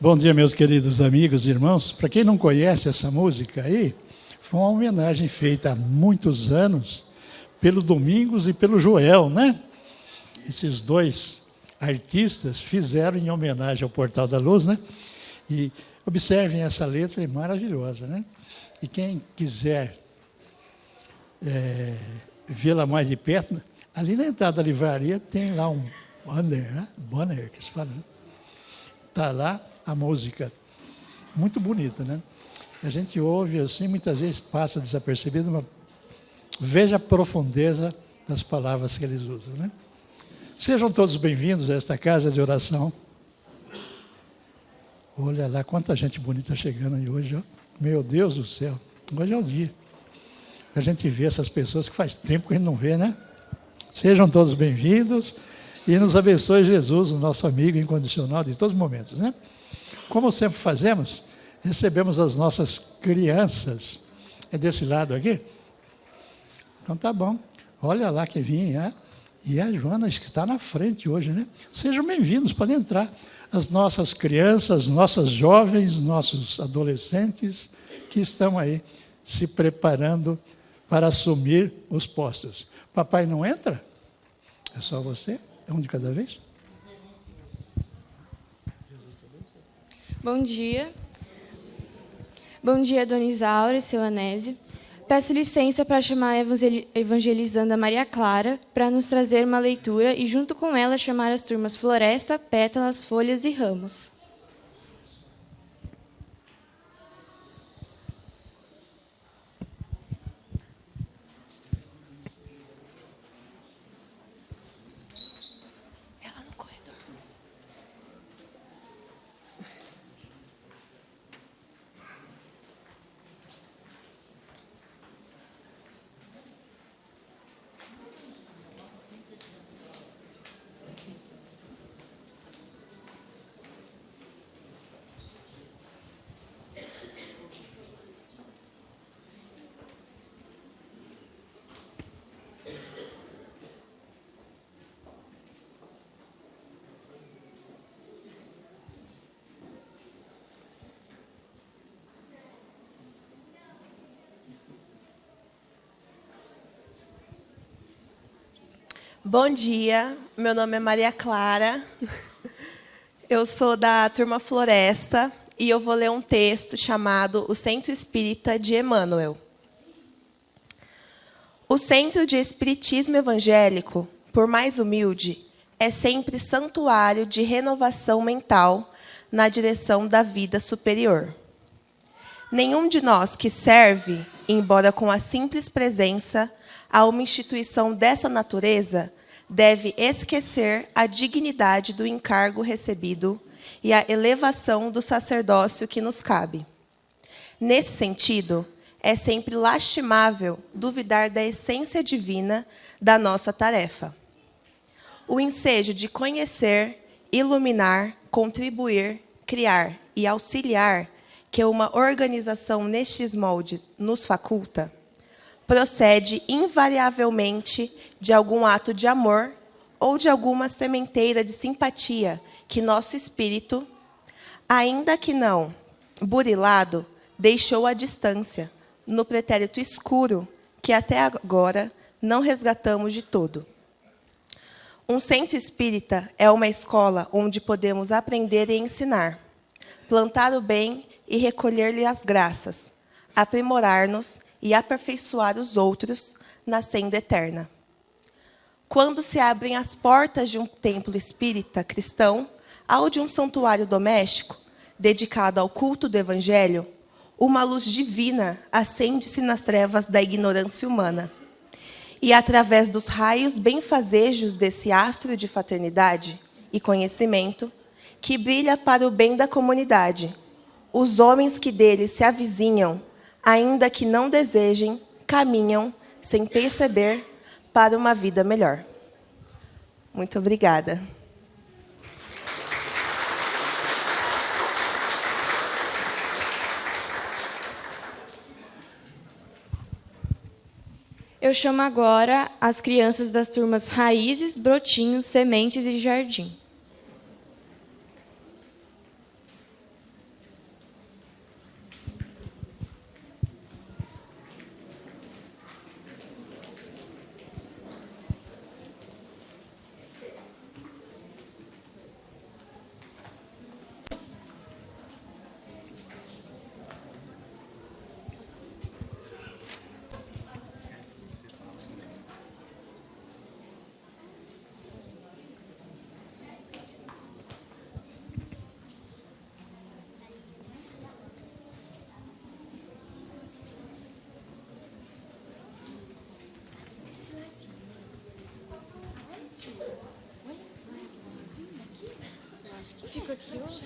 Bom dia, meus queridos amigos e irmãos. Para quem não conhece essa música aí, foi uma homenagem feita há muitos anos pelo Domingos e pelo Joel, né? Esses dois artistas fizeram em homenagem ao Portal da Luz, né? E observem essa letra, é maravilhosa, né? E quem quiser vê-la mais de perto, ali na entrada da livraria tem lá um banner, né? Banner, que se fala, né? Está lá a música, muito bonita, né? A gente ouve assim, muitas vezes passa desapercebido, mas veja a profundeza das palavras que eles usam, né? Sejam todos bem-vindos a esta casa de oração. Olha lá quanta gente bonita chegando aí hoje, ó. Meu Deus do céu, hoje é o dia. A gente vê essas pessoas que faz tempo que a gente não vê, né? Sejam todos bem-vindos e nos abençoe Jesus, o nosso amigo incondicional de todos os momentos, né? Como sempre fazemos, recebemos as nossas crianças. É desse lado aqui? Então tá bom. Olha lá que vinha, e a Joana que está na frente hoje, né? Sejam bem-vindos, podem entrar. As nossas crianças, nossas jovens, nossos adolescentes que estão aí se preparando para assumir os postos. Papai não entra? É só você? É um de cada vez? Bom dia. Bom dia, Dona Isaura e seu Anésio. Peço licença para chamar a evangelizanda Maria Clara para nos trazer uma leitura e, junto com ela, chamar as turmas Floresta, Pétalas, Folhas e Ramos. Bom dia, meu nome é Maria Clara, eu sou da turma Floresta e eu vou ler um texto chamado O Centro Espírita de Emmanuel. O Centro de Espiritismo Evangélico, por mais humilde, é sempre santuário de renovação mental na direção da vida superior. Nenhum de nós que serve, embora com a simples presença, a uma instituição dessa natureza deve esquecer a dignidade do encargo recebido e a elevação do sacerdócio que nos cabe. Nesse sentido, é sempre lastimável duvidar da essência divina da nossa tarefa. O ensejo de conhecer, iluminar, contribuir, criar e auxiliar que uma organização nestes moldes nos faculta, procede invariavelmente de algum ato de amor ou de alguma sementeira de simpatia que nosso espírito, ainda que não burilado, deixou à distância, no pretérito escuro que até agora não resgatamos de todo. Um centro espírita é uma escola onde podemos aprender e ensinar, plantar o bem e recolher-lhe as graças, aprimorar-nos e aperfeiçoar os outros na senda eterna. Quando se abrem as portas de um templo espírita cristão ou de um santuário doméstico dedicado ao culto do Evangelho, uma luz divina acende-se nas trevas da ignorância humana. E, através dos raios benfazejos desse astro de fraternidade e conhecimento, que brilha para o bem da comunidade, os homens que dele se avizinham, ainda que não desejem, caminham, sem perceber, para uma vida melhor. Muito obrigada. Eu chamo agora as crianças das turmas Raízes, Brotinhos, Sementes e Jardim. Fico aqui hoje.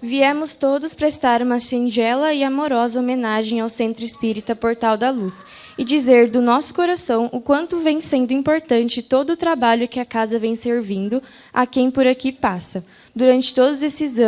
Viemos todos prestar uma singela e amorosa homenagem ao Centro Espírita Portal da Luz e dizer do nosso coração o quanto vem sendo importante todo o trabalho que a casa vem servindo a quem por aqui passa. Durante todos esses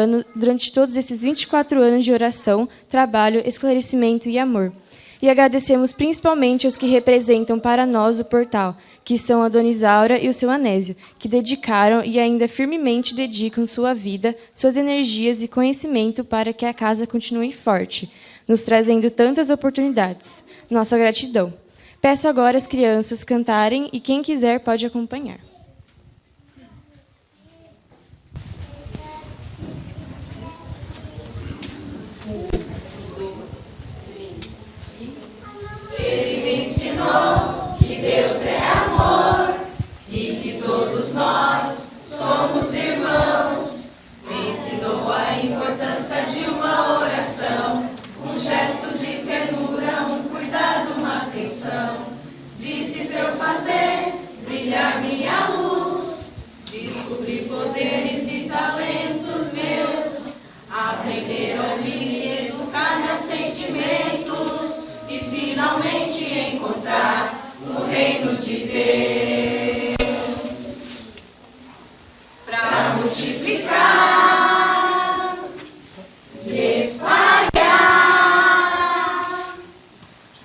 24 anos de oração, trabalho, esclarecimento e amor. E agradecemos principalmente aos que representam para nós o portal, que são a Dona Isaura e o seu Anésio, que dedicaram e ainda firmemente dedicam sua vida, suas energias e conhecimento para que a casa continue forte, nos trazendo tantas oportunidades. Nossa gratidão. Peço agora às crianças cantarem e quem quiser pode acompanhar. Ele me ensinou que Deus é amor e que todos nós somos irmãos. Me ensinou a importância de uma oração, um gesto de ternura, um cuidado, uma atenção. Disse pra eu fazer brilhar minha luz, descobrir poderes e talentos meus, aprender a ouvir e educar meus sentimentos. E finalmente encontrar o reino de Deus para multiplicar e espalhar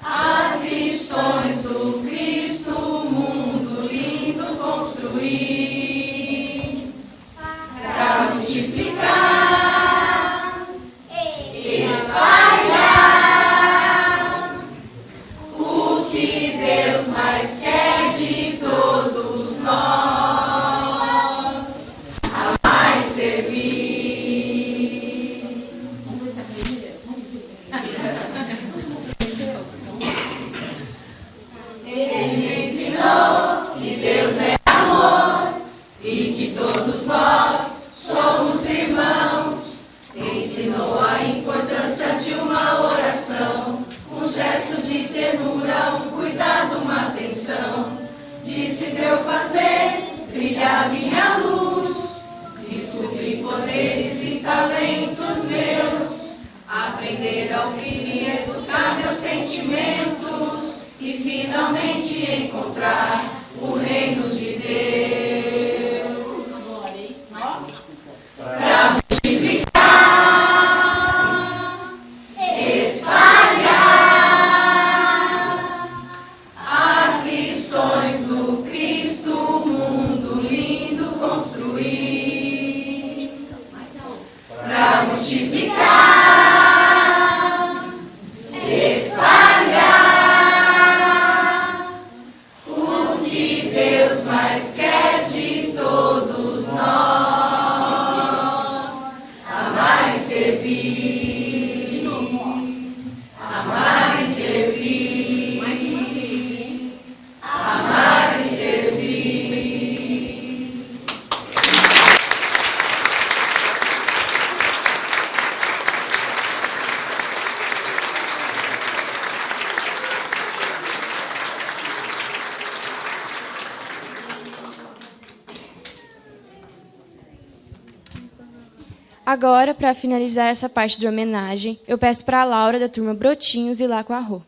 as lições do Cristo, o mundo lindo construir para multiplicar e espalhar mais quer de todos nós, a mais servir. Vamos ver se aprendeu. Ele me ensinou que Deus é amor e que todos nós somos irmãos. Ensinou a importância de uma oração, um gesto de ternura, um cuidado, uma atenção. Disse pra eu fazer brilhar minha luz, descobrir poderes e talentos meus, aprender a ouvir e educar meus sentimentos e finalmente encontrar o reino de Deus. Pra multiplicar, espalhar as lições do Cristo, o mundo lindo construir. Pra multiplicar, espalhar o que Deus mais quer de todos nós, a mais servir, a mais servir, a mais servir. Agora, para finalizar essa parte da homenagem, eu peço para a Laura, da turma Brotinhos, ir lá com a Rô.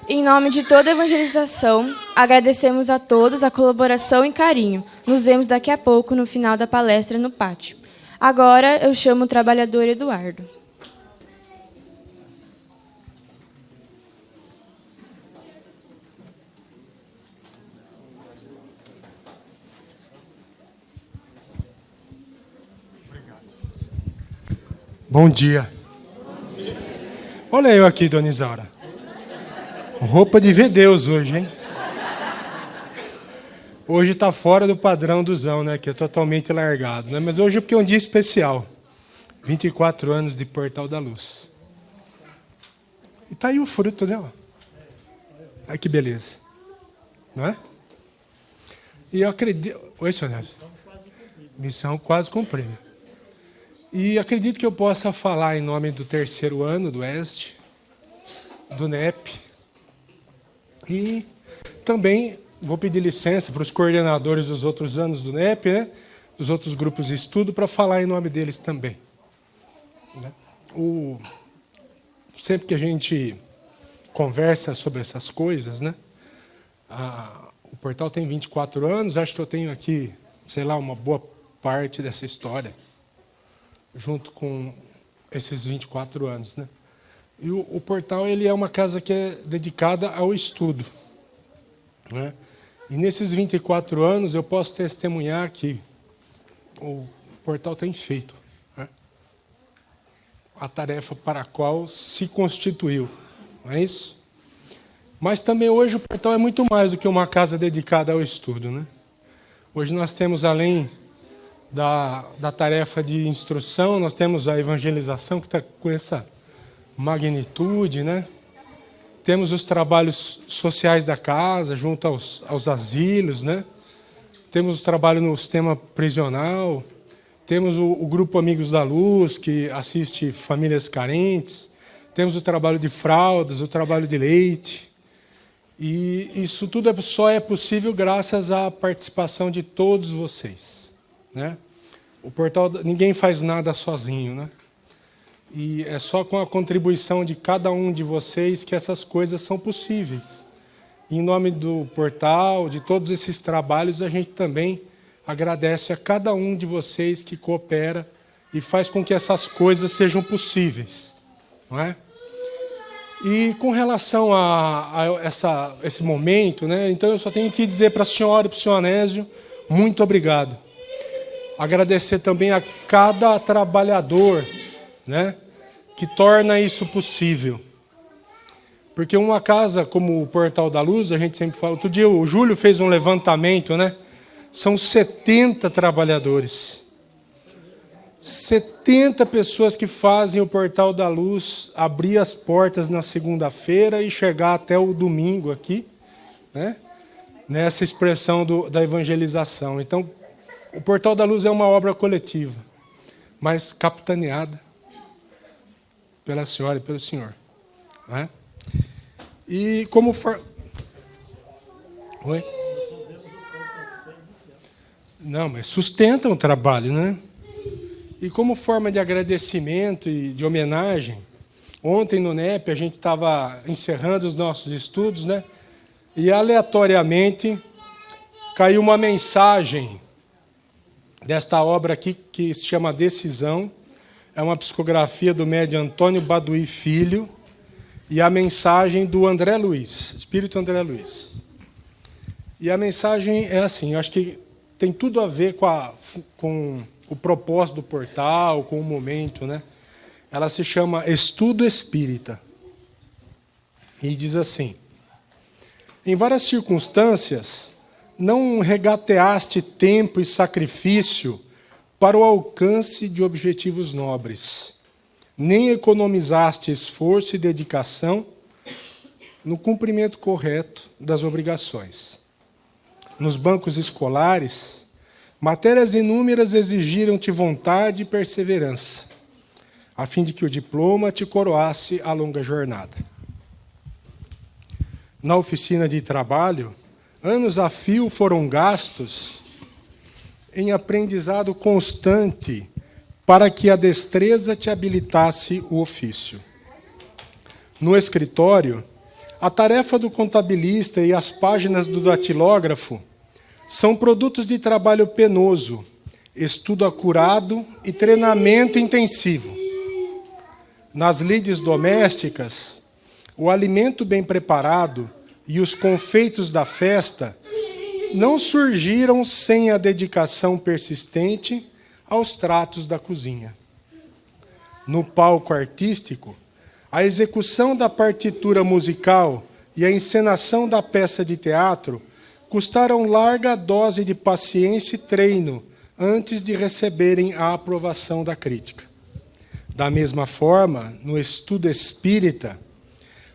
Em nome de toda a evangelização, agradecemos a todos a colaboração e carinho. Nos vemos daqui a pouco no final da palestra no pátio. Agora eu chamo o trabalhador Eduardo. Bom dia. Olha eu aqui, dona Isaura. Roupa de ver Deus hoje, hein? Hoje está fora do padrão do Zão, né? Que é totalmente largado, né? Mas hoje é porque é um dia especial. 24 anos de Portal da Luz. E está aí o fruto, né? Olha que beleza. Não é? E eu acredito... Oi, senhor Nélio. Missão quase cumprida. E acredito que eu possa falar em nome do 3º ano do ESD, do NEP. E também vou pedir licença para os coordenadores dos outros anos do NEP, né? Dos outros grupos de estudo, para falar em nome deles também. Sempre que a gente conversa sobre essas coisas, né? O portal tem 24 anos, acho que eu tenho aqui, sei lá, uma boa parte dessa história, junto com esses 24 anos, né? E o portal ele é uma casa que é dedicada ao estudo, né? E nesses 24 anos eu posso testemunhar que o portal tem feito, né, a tarefa para a qual se constituiu, não é isso? Mas também hoje o portal é muito mais do que uma casa dedicada ao estudo, né? Hoje nós temos, além da tarefa de instrução, nós temos a evangelização, que está com essa magnitude, né? Temos os trabalhos sociais da casa, junto aos asilos, né? Temos o trabalho no sistema prisional, temos o grupo Amigos da Luz, que assiste famílias carentes, temos o trabalho de fraldas, o trabalho de leite. E isso tudo só é possível graças à participação de todos vocês, né? O portal, ninguém faz nada sozinho, né? E é só com a contribuição de cada um de vocês que essas coisas são possíveis. Em nome do portal, de todos esses trabalhos, a gente também agradece a cada um de vocês que coopera e faz com que essas coisas sejam possíveis, não é? E com relação a esse momento, né, então eu só tenho que dizer para a senhora e para o senhor Anésio, muito obrigado. Agradecer também a cada trabalhador, né, que torna isso possível. Porque uma casa como o Portal da Luz, a gente sempre fala, outro dia o Júlio fez um levantamento, né? São 70 trabalhadores. 70 pessoas que fazem o Portal da Luz abrir as portas na segunda-feira e chegar até o domingo aqui, né? Nessa expressão da evangelização. Então, o Portal da Luz é uma obra coletiva, mas capitaneada pela senhora e pelo senhor, né? E como for... Oi? Não, mas sustentam o trabalho, né? E como forma de agradecimento e de homenagem, ontem no NEP a gente estava encerrando os nossos estudos, né? E aleatoriamente caiu uma mensagem desta obra aqui que se chama Decisão. É uma psicografia do médium Antônio Baduí Filho e a mensagem do André Luiz, Espírito André Luiz. E a mensagem é assim, eu acho que tem tudo a ver com o propósito do portal, com o momento, né? Ela se chama Estudo Espírita. E diz assim: em várias circunstâncias, não regateaste tempo e sacrifício para o alcance de objetivos nobres, nem economizaste esforço e dedicação no cumprimento correto das obrigações. Nos bancos escolares, matérias inúmeras exigiram-te vontade e perseverança, a fim de que o diploma te coroasse a longa jornada. Na oficina de trabalho, anos a fio foram gastos em aprendizado constante para que a destreza te habilitasse o ofício. No escritório, A tarefa do contabilista e as páginas do datilógrafo são produtos de trabalho penoso, estudo acurado e treinamento intensivo. Nas lides domésticas, o alimento bem preparado e os confeitos da festa não surgiram sem a dedicação persistente aos tratos da cozinha. No palco artístico, a execução da partitura musical e a encenação da peça de teatro custaram larga dose de paciência e treino antes de receberem a aprovação da crítica. Da mesma forma, no estudo espírita,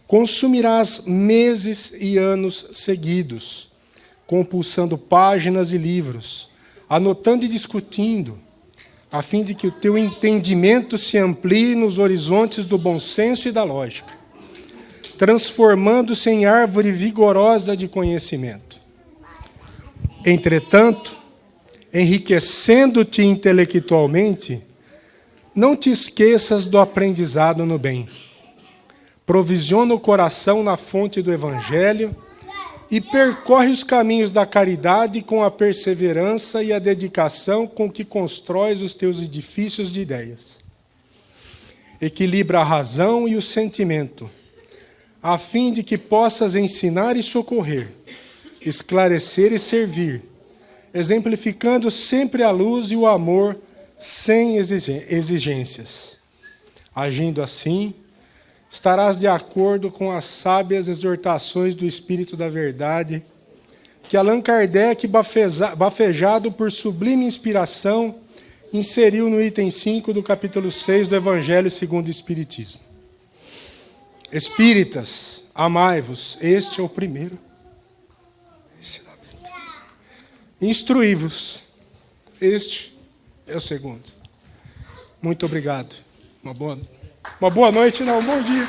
consumirás meses e anos seguidos, compulsando páginas e livros, anotando e discutindo, a fim de que o teu entendimento se amplie nos horizontes do bom senso e da lógica, transformando-se em árvore vigorosa de conhecimento. Entretanto, enriquecendo-te intelectualmente, não te esqueças do aprendizado no bem. Provisiona o coração na fonte do Evangelho e percorre os caminhos da caridade com a perseverança e a dedicação com que constróis os teus edifícios de ideias. Equilibra a razão e o sentimento, a fim de que possas ensinar e socorrer, esclarecer e servir, exemplificando sempre a luz e o amor sem exigências. Agindo assim, estarás de acordo com as sábias exortações do Espírito da Verdade, que Allan Kardec, bafejado por sublime inspiração, inseriu no item 5 do capítulo 6 do Evangelho segundo o Espiritismo. Espíritas, amai-vos, este é o primeiro ensinamento. Instruí-vos, este é o segundo. Muito obrigado. Uma boa noite, não, um bom dia.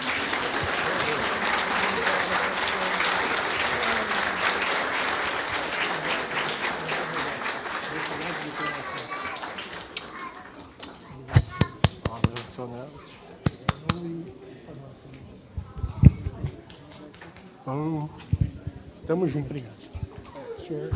Tamo junto. Obrigado. Senhor.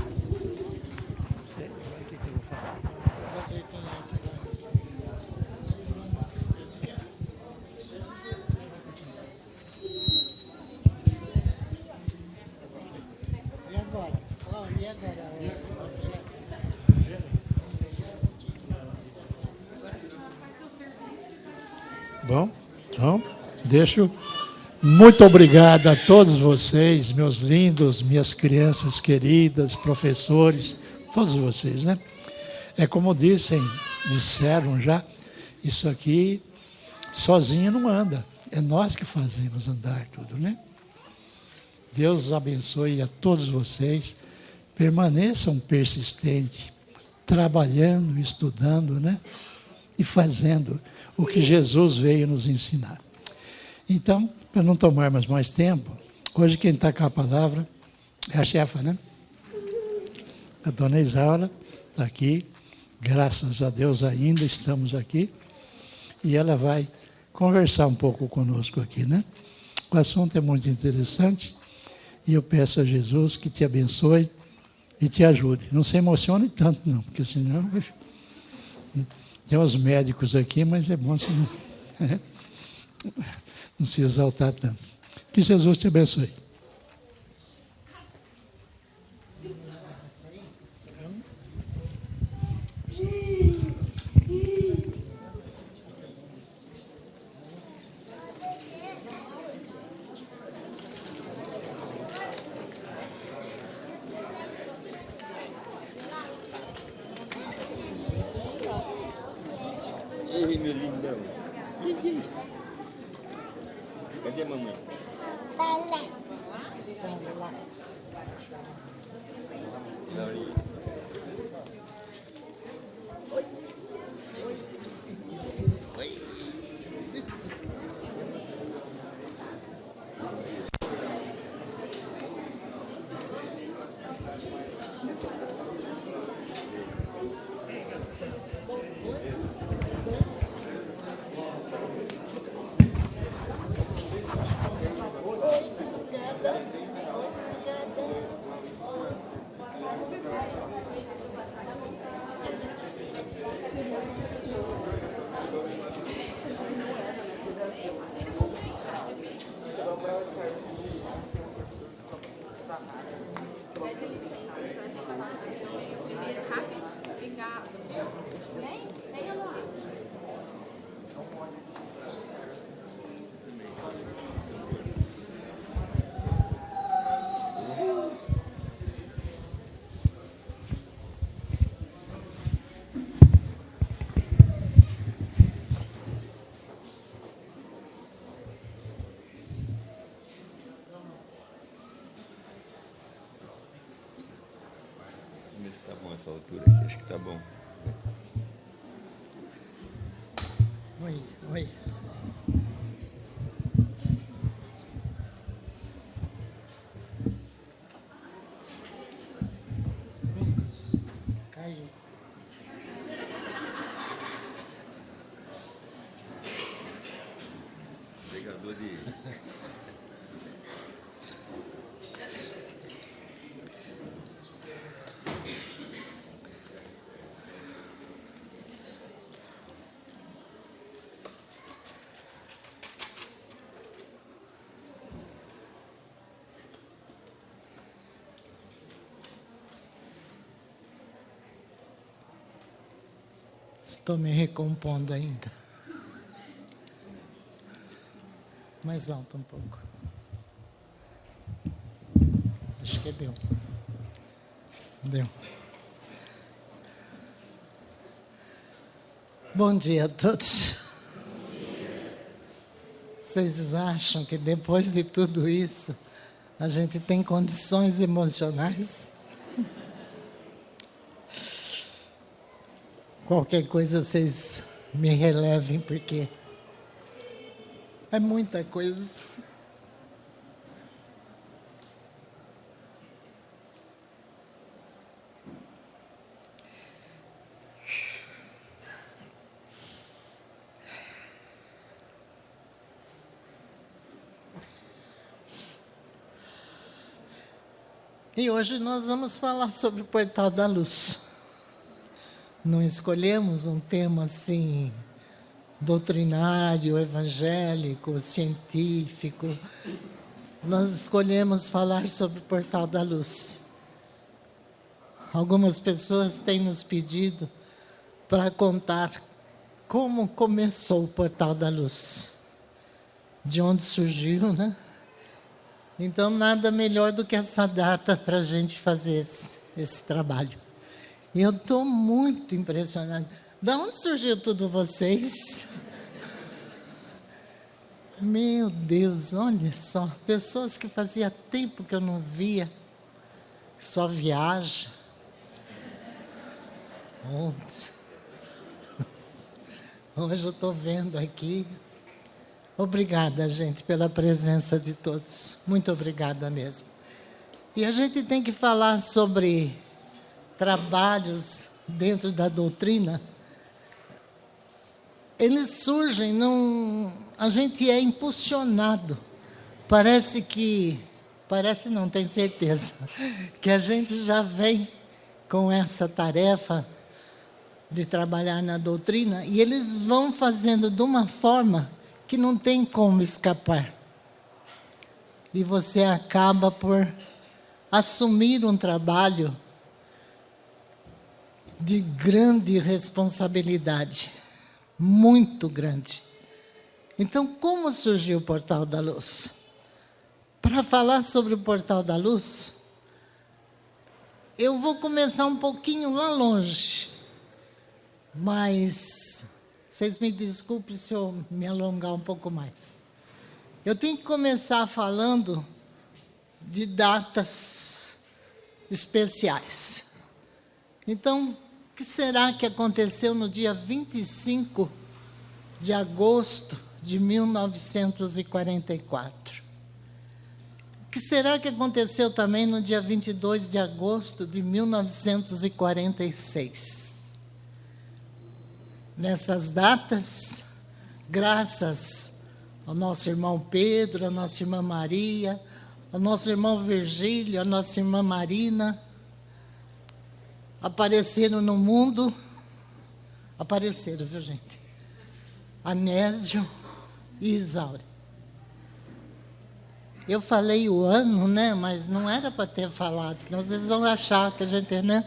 Bom, então, deixo. Muito obrigado a todos vocês, meus lindos, minhas crianças queridas, professores, todos vocês, né? É como disseram já, isso aqui sozinho não anda. É nós que fazemos andar tudo, né? Deus abençoe a todos vocês. Permaneçam persistentes, trabalhando, estudando, né? E fazendo o que Jesus veio nos ensinar. Então, para não tomarmos mais tempo, hoje quem está com a palavra é a chefa, né? A dona Isaura está aqui, graças a Deus ainda estamos aqui, e ela vai conversar um pouco conosco aqui, né? O assunto é muito interessante, e eu peço a Jesus que te abençoe e te ajude. Não se emocione tanto, não, porque senão... Tem uns médicos aqui, mas é bom se não se exaltar tanto. Que Jesus te abençoe. Ei, meu lindão. Cadê a mamãe? Tá lá. Tá bom essa altura aqui, acho que tá bom. Oi, oi. Caiu. Pegador de... Estou me recompondo ainda. Mais alto um pouco. Acho que deu. Deu. Bom dia a todos. Vocês acham que depois de tudo isso, a gente tem condições emocionais? Qualquer coisa vocês me relevem, porque é muita coisa. E hoje nós vamos falar sobre o Portal da Luz. Não escolhemos um tema assim, doutrinário, evangélico, científico. Nós escolhemos falar sobre o Portal da Luz. Algumas pessoas têm nos pedido para contar como começou o Portal da Luz. De onde surgiu, né? Então, nada melhor do que essa data para a gente fazer esse trabalho. E eu estou muito impressionada. De onde surgiu tudo vocês? Meu Deus, olha só. Pessoas que fazia tempo que eu não via. Só viaja. Hoje eu estou vendo aqui. Obrigada, gente, pela presença de todos. Muito obrigada mesmo. E a gente tem que falar sobre trabalhos dentro da doutrina. Eles surgem, a gente é impulsionado. Parece não, tenho certeza, que a gente já vem com essa tarefa de trabalhar na doutrina e eles vão fazendo de uma forma que não tem como escapar. E você acaba por assumir um trabalho de grande responsabilidade, muito grande. Então, como surgiu o Portal da Luz? Para falar sobre o Portal da Luz, eu vou começar um pouquinho lá longe, mas vocês me desculpem se eu me alongar um pouco mais. Eu tenho que começar falando de datas especiais. Então, o que será que aconteceu no dia 25 de agosto de 1944? O que será que aconteceu também no dia 22 de agosto de 1946? Nessas datas, graças ao nosso irmão Pedro, à nossa irmã Maria, ao nosso irmão Virgílio, à nossa irmã Marina, apareceram no mundo, viu, gente? Anésio e Isaura. Eu falei o ano, né? Mas não era para ter falado, senão vocês vão achar que a gente é, né?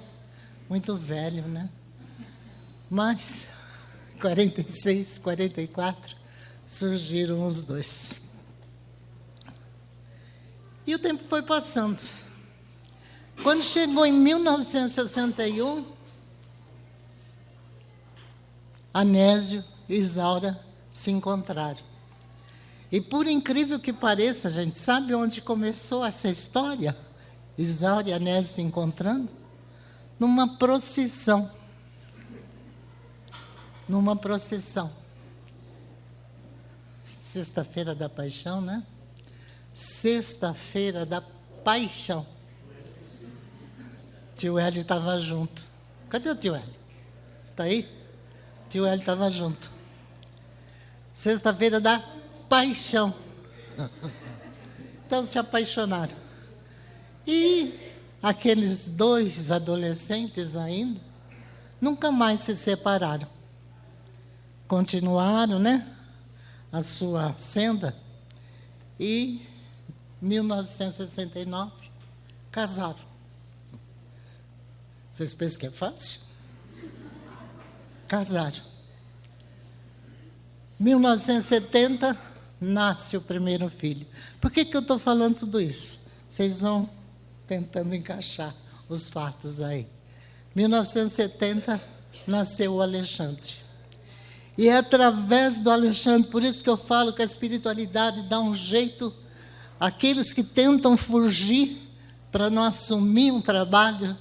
Muito velho, né? Mas 46, 44, surgiram os dois. E o tempo foi passando. Quando chegou em 1961, Anésio e Isaura se encontraram. E por incrível que pareça, gente, sabe onde começou essa história? Isaura e Anésio se encontrando? numa procissão. Numa procissão. Sexta-feira da Paixão, né? Sexta-feira da Paixão. Tio Hélio estava junto. Cadê o tio Hélio? Está aí? Tio Hélio estava junto. Sexta-feira da Paixão. Então se apaixonaram. E aqueles dois adolescentes ainda nunca mais se separaram. Continuaram, né, a sua senda e, em 1969, casaram. Vocês pensam que é fácil? Casaram. 1970, nasce o primeiro filho. Por que eu estou falando tudo isso? Vocês vão tentando encaixar os fatos aí. 1970, nasceu o Alexandre. E é através do Alexandre, por isso que eu falo que a espiritualidade dá um jeito, aqueles que tentam fugir para não assumir um trabalho,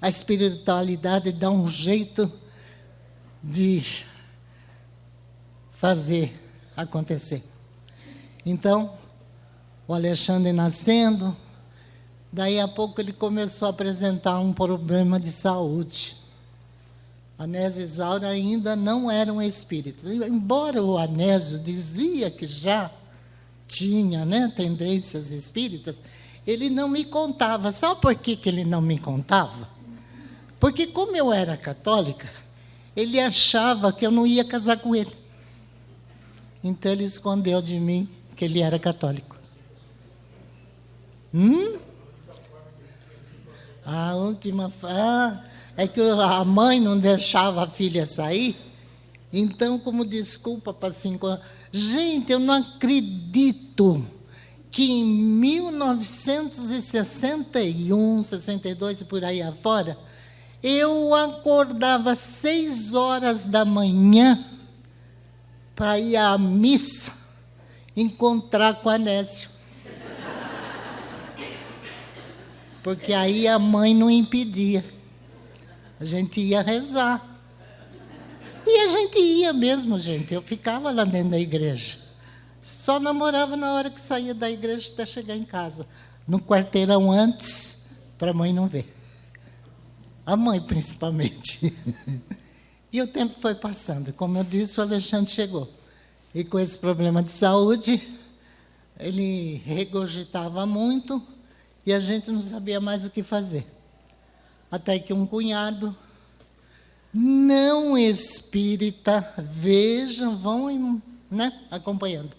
a espiritualidade dá um jeito de fazer acontecer. Então, o Alexandre nascendo, daí a pouco ele começou a apresentar um problema de saúde. Anésio e Isaura ainda não eram espíritas. Embora o Anésio dizia que já tinha, né, tendências espíritas, ele não me contava. Sabe por que ele não me contava? Porque como eu era católica, ele achava que eu não ia casar com ele. Então ele escondeu de mim que ele era católico. A última... é que a mãe não deixava a filha sair. Então, como desculpa para 5 anos... Gente, eu não acredito que em 1961, 62 e por aí afora, eu acordava 6 horas da manhã para ir à missa encontrar com a Anésio. Porque aí a mãe não impedia. A gente ia rezar. E a gente ia mesmo, gente. Eu ficava lá dentro da igreja. Só namorava na hora que saía da igreja até chegar em casa. No quarteirão antes, para a mãe não ver. A mãe, principalmente. E o tempo foi passando. Como eu disse, o Alexandre chegou. E com esse problema de saúde, ele regurgitava muito e a gente não sabia mais o que fazer. Até que um cunhado, não espírita, vejam, vão, né, acompanhando,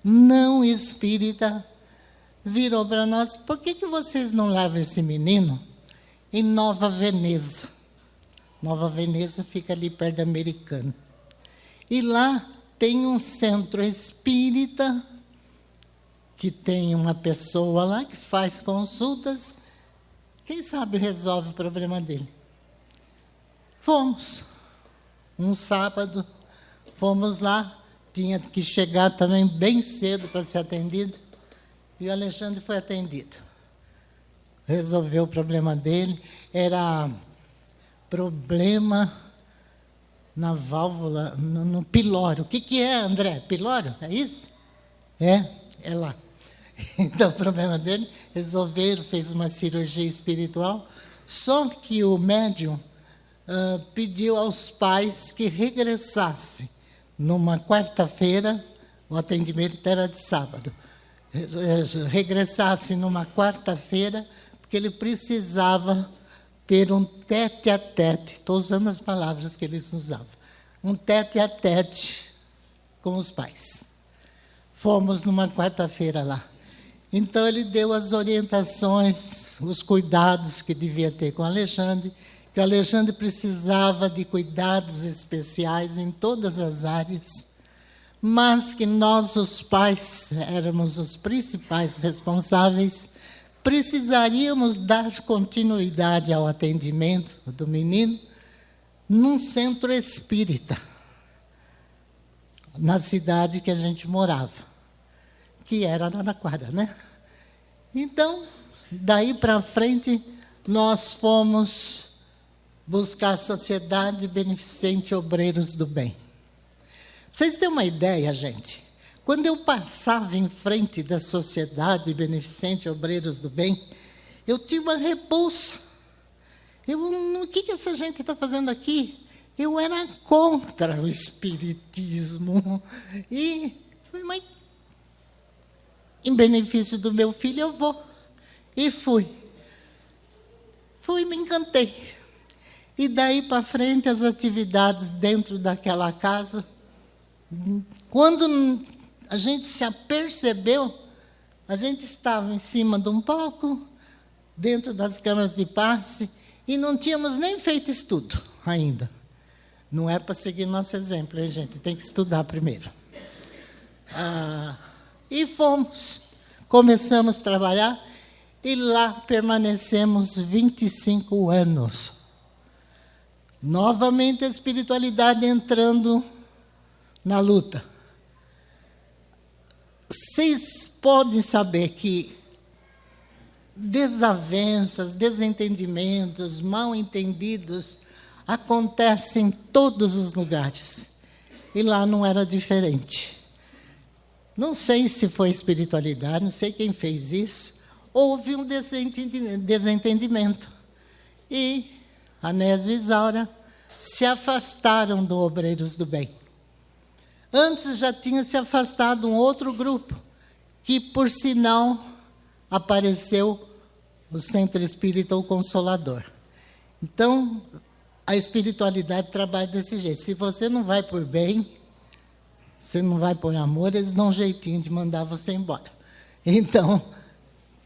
não espírita, virou para nós: por que vocês não levam esse menino em Nova Veneza? Nova Veneza fica ali perto da Americana. E lá tem um centro espírita, que tem uma pessoa lá que faz consultas. Quem sabe resolve o problema dele. Fomos. Um sábado, fomos lá. Tinha que chegar também bem cedo para ser atendido. E o Alexandre foi atendido. Resolveu o problema dele. Era problema na válvula, no pilório. O que é, André? Pilório? É isso? É lá. Então, o problema dele, resolveram, fez uma cirurgia espiritual, só que o médium pediu aos pais que regressassem. Numa quarta-feira, o atendimento era de sábado. Regressasse numa quarta-feira, porque ele precisava ter um tete-a-tete. Estou usando as palavras que eles usavam. Um tete-a-tete com os pais. Fomos numa quarta-feira lá. Então, ele deu as orientações, os cuidados que devia ter com o Alexandre, que o Alexandre precisava de cuidados especiais em todas as áreas, mas que nós, os pais, éramos os principais responsáveis, precisaríamos dar continuidade ao atendimento do menino num centro espírita, na cidade que a gente morava, que era Araraquara, né? Então, daí para frente, nós fomos buscar a Sociedade Beneficente Obreiros do Bem. Pra vocês terem uma ideia, gente, quando eu passava em frente da Sociedade Beneficente Obreiros do Bem, eu tinha uma repulsa. O que essa gente está fazendo aqui? Eu era contra o espiritismo. E falei, mas em benefício do meu filho eu vou. E fui. Me encantei. E daí para frente as atividades dentro daquela casa. Quando a gente se apercebeu, a gente estava em cima de um palco, dentro das câmaras de passe, e não tínhamos nem feito estudo ainda. Não é para seguir nosso exemplo, hein, gente? Tem que estudar primeiro. E fomos. Começamos a trabalhar e lá permanecemos 25 anos. Novamente a espiritualidade entrando na luta. Vocês podem saber que desavenças, desentendimentos, mal-entendidos acontecem em todos os lugares. E lá não era diferente. Não sei se foi espiritualidade, não sei quem fez isso. Houve um desentendimento. E Anésio e Isaura se afastaram do Obreiros do Bem. Antes já tinha se afastado um outro grupo, que, por sinal, apareceu o Centro Espírita O Consolador. Então, a espiritualidade trabalha desse jeito. Se você não vai por bem, você não vai por amor, eles dão um jeitinho de mandar você embora. Então,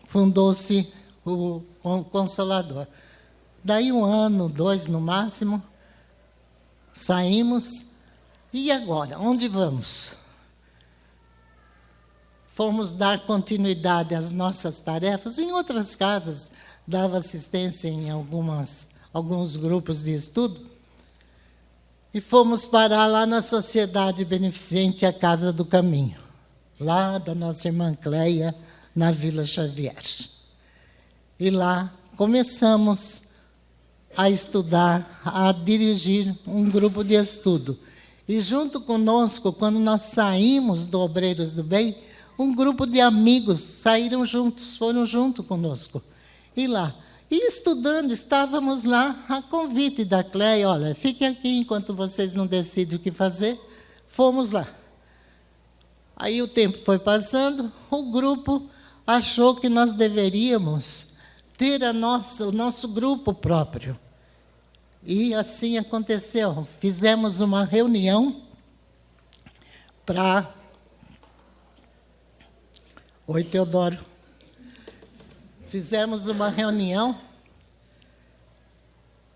fundou-se o Consolador. Daí 1 ano, 2 no máximo, saímos. E agora, onde vamos? Fomos dar continuidade às nossas tarefas. Em outras casas, dava assistência em alguns grupos de estudo. E fomos parar lá na Sociedade Beneficente A Casa do Caminho, lá da nossa irmã Cleia, na Vila Xavier. E lá começamos a estudar, a dirigir um grupo de estudo. E junto conosco, quando nós saímos do Obreiros do Bem, um grupo de amigos saíram juntos, foram junto conosco. E lá, e estudando, estávamos lá, a convite da Cleia, olha, fiquem aqui enquanto vocês não decidem o que fazer. Fomos lá. Aí o tempo foi passando, o grupo achou que nós deveríamos ter o nosso grupo próprio. E assim aconteceu. Fizemos uma reunião para... Oi, Teodoro. Fizemos uma reunião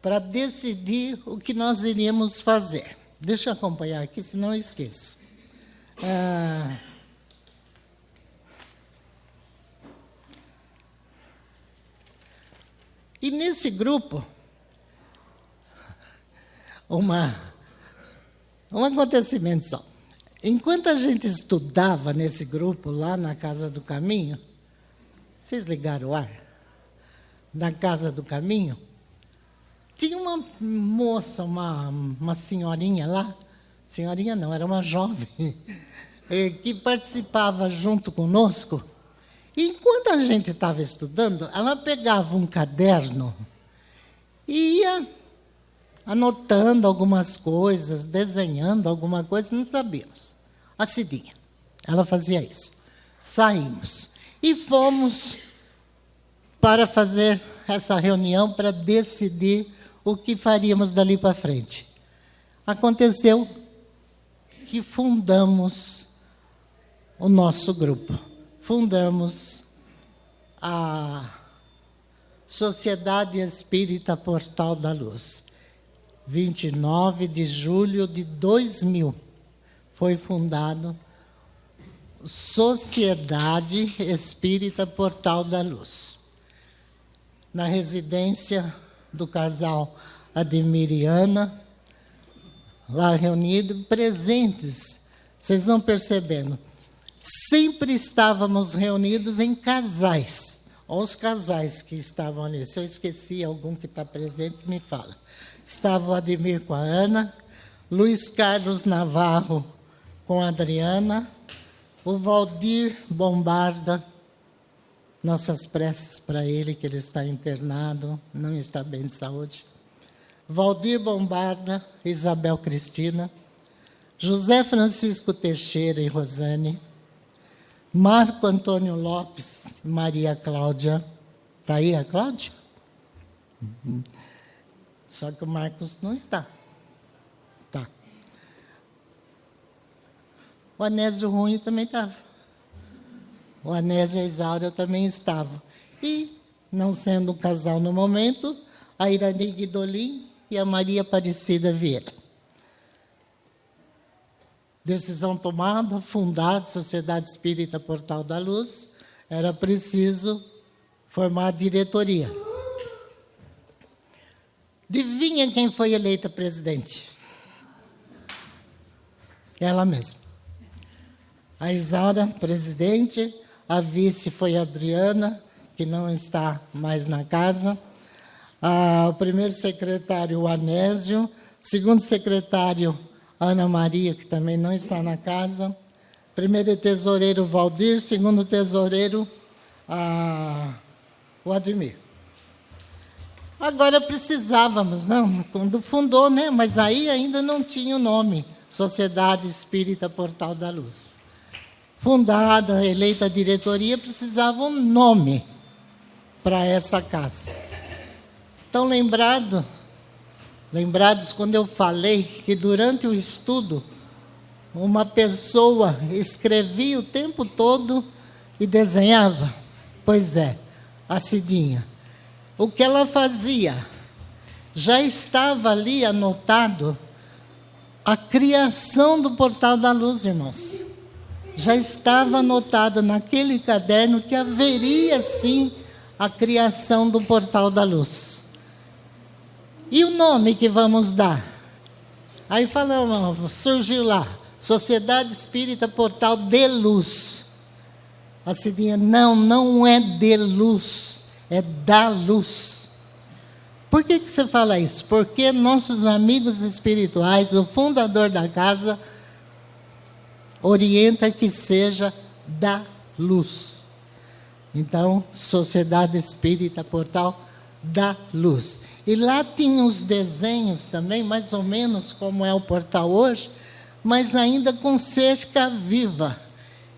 para decidir o que nós iríamos fazer. Deixa eu acompanhar aqui, senão eu esqueço. E nesse grupo, um acontecimento só. Enquanto a gente estudava nesse grupo, lá na Casa do Caminho, vocês ligaram o ar? Na Casa do Caminho, tinha uma moça, uma senhorinha lá, senhorinha não, era uma jovem, que participava junto conosco. E enquanto a gente estava estudando, ela pegava um caderno e ia anotando algumas coisas, desenhando alguma coisa, não sabíamos. A Cidinha, ela fazia isso. Saímos e fomos para fazer essa reunião para decidir o que faríamos dali para frente. Aconteceu que fundamos o nosso grupo. Fundamos a Sociedade Espírita Portal da Luz. 29 de julho de 2000 foi fundado Sociedade Espírita Portal da Luz. Na residência do casal Ademir e Ana, lá reunido, presentes, vocês vão percebendo, sempre estávamos reunidos em casais, Os casais que estavam ali, se eu esqueci algum que está presente, me fala. Estava o Ademir com a Ana, Luiz Carlos Navarro com a Adriana, o Valdir Bombarda, nossas preces para ele, que ele está internado, não está bem de saúde. Valdir Bombarda, Isabel Cristina, José Francisco Teixeira e Rosane, Marco Antônio Lopes e Maria Cláudia. Está aí a Cláudia? Só que o Marcos não está. Tá. O Anésio Runho também estava. O Anésio e a Isaura também estavam. E, não sendo um casal no momento, a Irani Guidolin e a Maria Aparecida Vieira. Decisão tomada, fundada a Sociedade Espírita Portal da Luz, era preciso formar a diretoria. Adivinha quem foi eleita presidente? Ela mesma. A Isaura, presidente, a vice foi a Adriana, que não está mais na casa, o primeiro secretário, o Anésio, segundo secretário, Ana Maria, que também não está na casa, primeiro tesoureiro, Valdir, segundo tesoureiro, o Ademir. Agora precisávamos, não, quando fundou, né? Mas aí ainda não tinha o nome, Sociedade Espírita Portal da Luz. Fundada, eleita a diretoria, precisava um nome para essa casa. Então, lembrados quando eu falei que durante o estudo, uma pessoa escrevia o tempo todo e desenhava? Pois é, a Cidinha. O que ela fazia? Já estava ali anotado a criação do Portal da Luz, irmãos. Já estava anotado naquele caderno que haveria, sim, a criação do Portal da Luz. E o nome que vamos dar? Aí falamos, surgiu lá, Sociedade Espírita Portal de Luz. A Cidinha, não é de luz, é da luz. Por que você fala isso? Porque nossos amigos espirituais, o fundador da casa, orienta que seja da luz. Então, Sociedade Espírita Portal da Luz. E lá tinha os desenhos também, mais ou menos como é o portal hoje, mas ainda com cerca viva.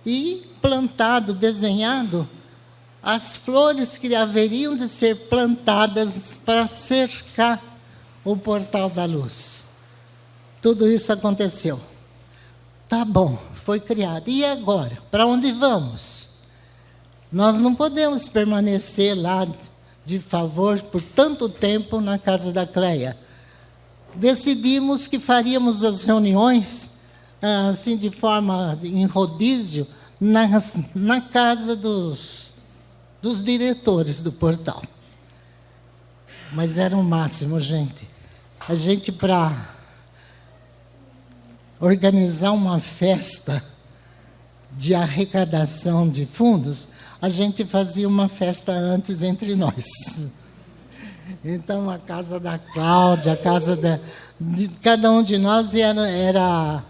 E plantado, desenhado, as flores que haveriam de ser plantadas para cercar o Portal da Luz. Tudo isso aconteceu. Tá bom, foi criado. E agora? Para onde vamos? Nós não podemos permanecer lá de favor por tanto tempo na casa da Cleia. Decidimos que faríamos as reuniões assim de forma em rodízio na casa dos diretores do portal. Mas era o máximo, gente. A gente, para organizar uma festa de arrecadação de fundos, a gente fazia uma festa antes entre nós. Então, a casa da Cláudia, a casa de cada um de nós era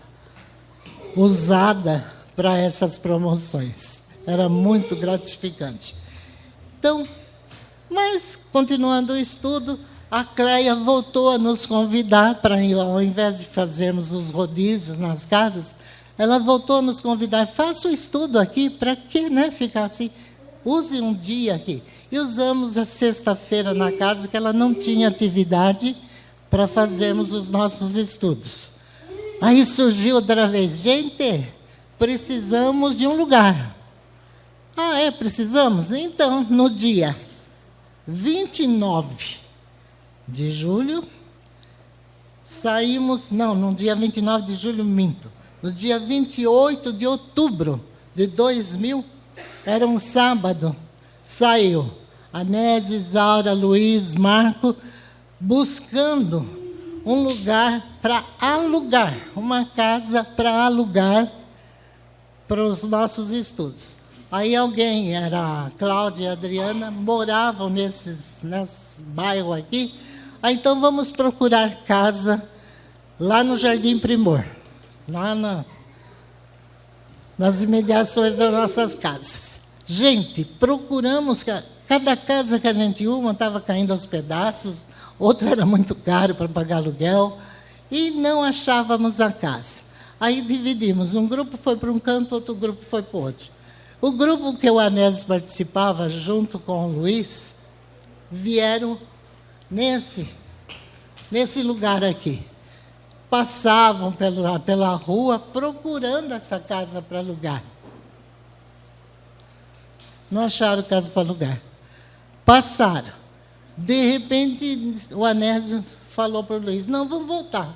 usada para essas promoções. Era muito gratificante. Então, mas, continuando o estudo, a Cleia voltou a nos convidar para, ao invés de fazermos os rodízios nas casas, ela voltou a nos convidar, faça o estudo aqui, para que, né, ficar assim? Use um dia aqui. E usamos a sexta-feira na casa, que ela não tinha atividade para fazermos os nossos estudos. Aí surgiu outra vez, gente, precisamos de um lugar. Ah, é? Precisamos? Então, no dia 29 de julho, saímos, não, no dia 29 de julho, minto. No dia 28 de outubro de 2000, era um sábado, saiu Anésio, Isaura, Luiz, Marco, buscando um lugar para alugar, uma casa para alugar para os nossos estudos. Aí alguém, era a Cláudia e a Adriana, moravam nesses bairros aqui. Aí então vamos procurar casa lá no Jardim Primor, lá nas imediações das nossas casas. Gente, procuramos, cada casa que a gente ia, uma estava caindo aos pedaços, outra era muito caro para pagar aluguel, e não achávamos a casa. Aí dividimos, um grupo foi para um canto, outro grupo foi para o outro. O grupo que o Anésio participava, junto com o Luiz, vieram nesse lugar aqui. Passavam pela rua procurando essa casa para alugar. Não acharam casa para alugar. Passaram. De repente, o Anésio falou para o Luiz, não, vamos voltar.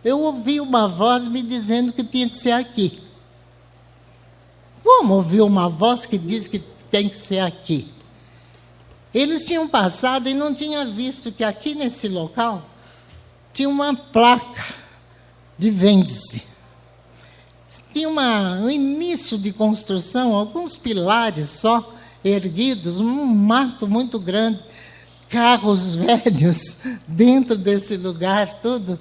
Eu ouvi uma voz me dizendo que tinha que ser aqui. Como ouviu uma voz que diz que tem que ser aqui? Eles tinham passado e não tinham visto que aqui nesse local tinha uma placa de vende-se. Tinha um início de construção, alguns pilares só erguidos, um mato muito grande, carros velhos dentro desse lugar, tudo.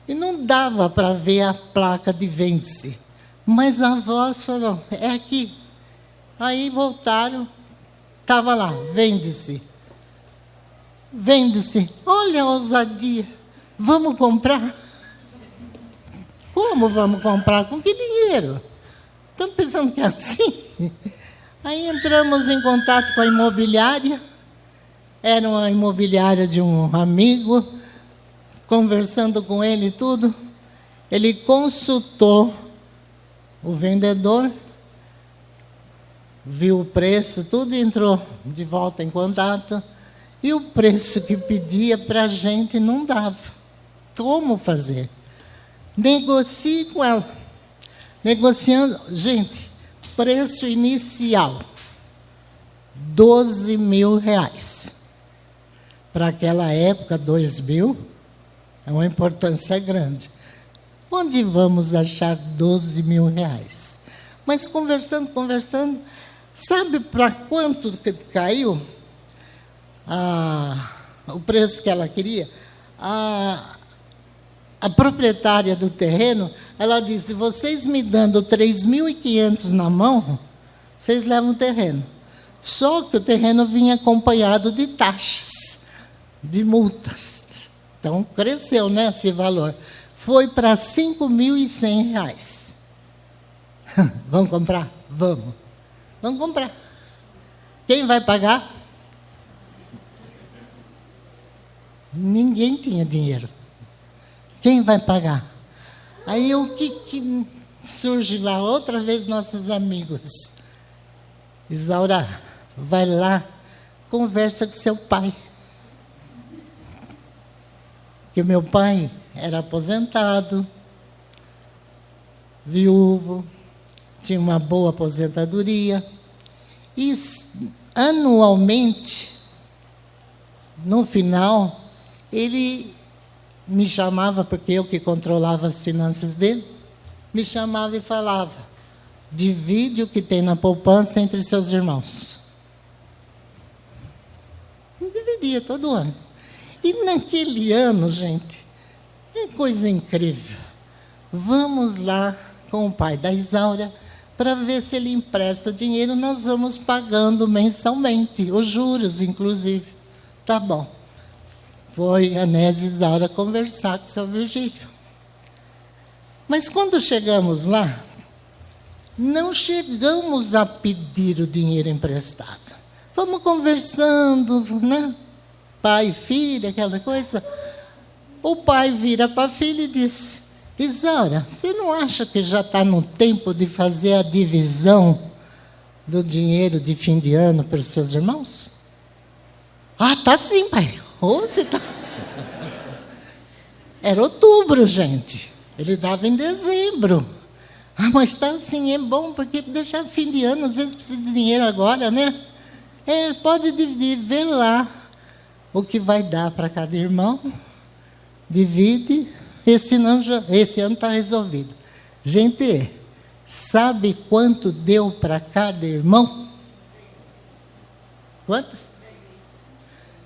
E não dava para ver a placa de vende-se. Mas a voz falou, é aqui. Aí voltaram, estava lá, vende-se. Vende-se. Olha a ousadia. Vamos comprar? Como vamos comprar? Com que dinheiro? Estão pensando que é assim? Aí entramos em contato com a imobiliária. Era uma imobiliária de um amigo. Conversando com ele e tudo, ele consultou o vendedor, viu o preço, tudo, entrou de volta em contato, e o preço que pedia para a gente não dava. Como fazer? Negocie com ela. Negociando, gente, preço inicial, R$12.000. Para aquela época, 2.000, é uma importância grande. Onde vamos achar R$12.000? Mas conversando, sabe para quanto caiu o preço que ela queria? A proprietária do terreno, ela disse, vocês me dando 3.500 na mão, vocês levam o terreno. Só que o terreno vinha acompanhado de taxas, de multas. Então, cresceu, né, esse valor. Foi para R$5.100. Vamos comprar? Vamos. Vamos comprar. Quem vai pagar? Ninguém tinha dinheiro. Quem vai pagar? Aí o que surge lá? Outra vez nossos amigos. Isaura, vai lá, conversa com seu pai. Porque meu pai era aposentado, viúvo, tinha uma boa aposentadoria. E, anualmente, no final, ele me chamava, porque eu que controlava as finanças dele, me chamava e falava, divide o que tem na poupança entre seus irmãos. Eu dividia todo ano. E naquele ano, gente, que coisa incrível. Vamos lá com o pai da Isaura para ver se ele empresta o dinheiro, nós vamos pagando mensalmente, os juros, inclusive. Tá bom. Foi Anésio e Isaura conversar com o seu Virgílio. Mas quando chegamos lá, não chegamos a pedir o dinheiro emprestado. Vamos conversando, né? Pai e filha, aquela coisa. O pai vira para a filha e diz, Isaura, você não acha que já está no tempo de fazer a divisão do dinheiro de fim de ano para os seus irmãos? Ah, tá sim, pai. Ou você tá... Era outubro, gente. Ele dava em dezembro. Ah, mas está assim, é bom, porque deixar fim de ano, às vezes precisa de dinheiro agora, né? Pode dividir, vê lá o que vai dar para cada irmão, divide, esse ano está resolvido. Gente, Sabe quanto deu para cada irmão? Quanto?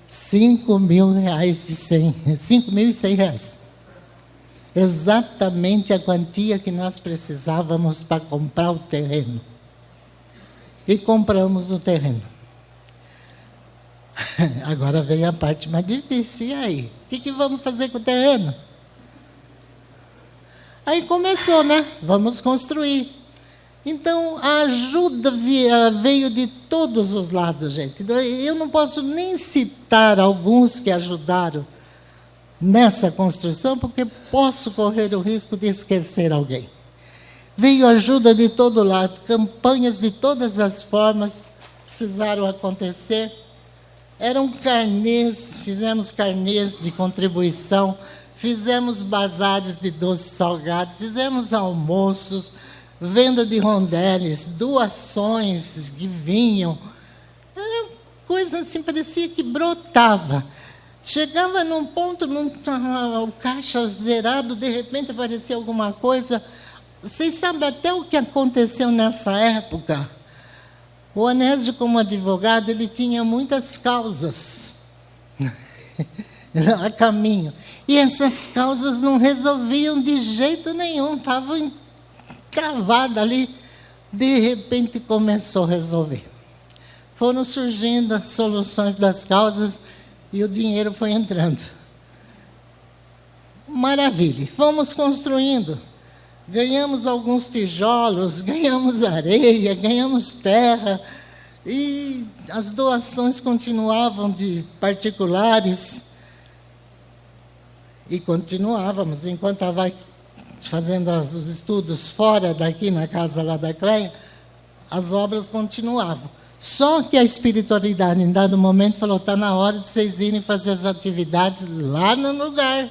R$5.100. Exatamente a quantia que nós precisávamos para comprar o terreno. E compramos o terreno. Agora vem a parte mais difícil. E aí? O que vamos fazer com o terreno? Aí começou, né? Vamos construir. Então, a ajuda veio de todos os lados, gente. Eu não posso nem citar alguns que ajudaram nessa construção, porque posso correr o risco de esquecer alguém. Veio ajuda de todo lado, campanhas de todas as formas precisaram acontecer. Eram carnês, fizemos carnês de contribuição, fizemos bazares de doce salgado, fizemos almoços, venda de rondeles, doações que vinham. Era coisa assim, parecia que brotava. Chegava num ponto, o caixa zerado, de repente aparecia alguma coisa. Vocês sabem até o que aconteceu nessa época? O Onésio, como advogado, ele tinha muitas causas a caminho. E essas causas não resolviam de jeito nenhum, estavam travadas ali. De repente começou a resolver. Foram surgindo as soluções das causas e o dinheiro foi entrando. Maravilha. Fomos construindo. Ganhamos alguns tijolos, ganhamos areia, ganhamos terra, e as doações continuavam de particulares. E continuávamos, enquanto estava fazendo os estudos fora daqui, na casa lá da Cleia, as obras continuavam. Só que a espiritualidade, em dado momento, falou, está na hora de vocês irem fazer as atividades lá no lugar,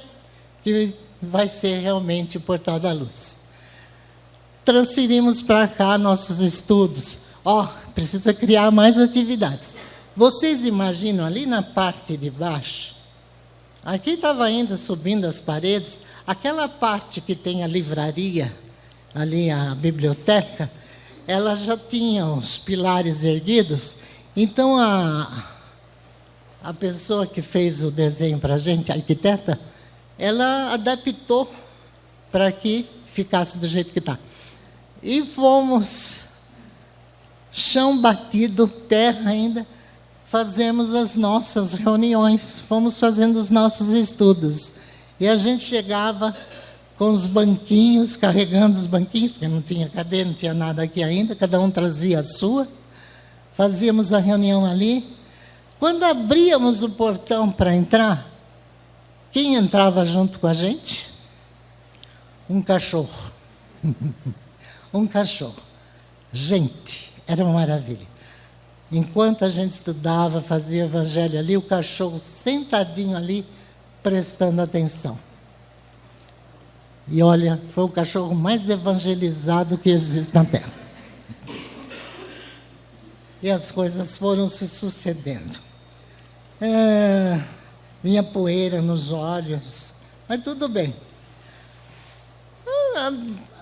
que vai ser realmente o Portal da Luz. Transferimos para cá nossos estudos. Precisa criar mais atividades. Vocês imaginam ali na parte de baixo, aqui estava ainda subindo as paredes, aquela parte que tem a livraria, ali a biblioteca, ela já tinha os pilares erguidos. Então, a pessoa que fez o desenho para a gente, a arquiteta, ela adaptou para que ficasse do jeito que está. E fomos, chão batido, terra ainda, fazemos as nossas reuniões, fomos fazendo os nossos estudos. E a gente chegava com os banquinhos, carregando os banquinhos, porque não tinha cadeira, não tinha nada aqui ainda, cada um trazia a sua, fazíamos a reunião ali. Quando abríamos o portão para entrar, quem entrava junto com a gente? Um cachorro. Um cachorro. Gente, era uma maravilha. Enquanto a gente estudava, fazia evangelho ali, o cachorro sentadinho ali, prestando atenção. E olha, foi o cachorro mais evangelizado que existe na Terra. E as coisas foram se sucedendo. Vinha poeira nos olhos, mas tudo bem.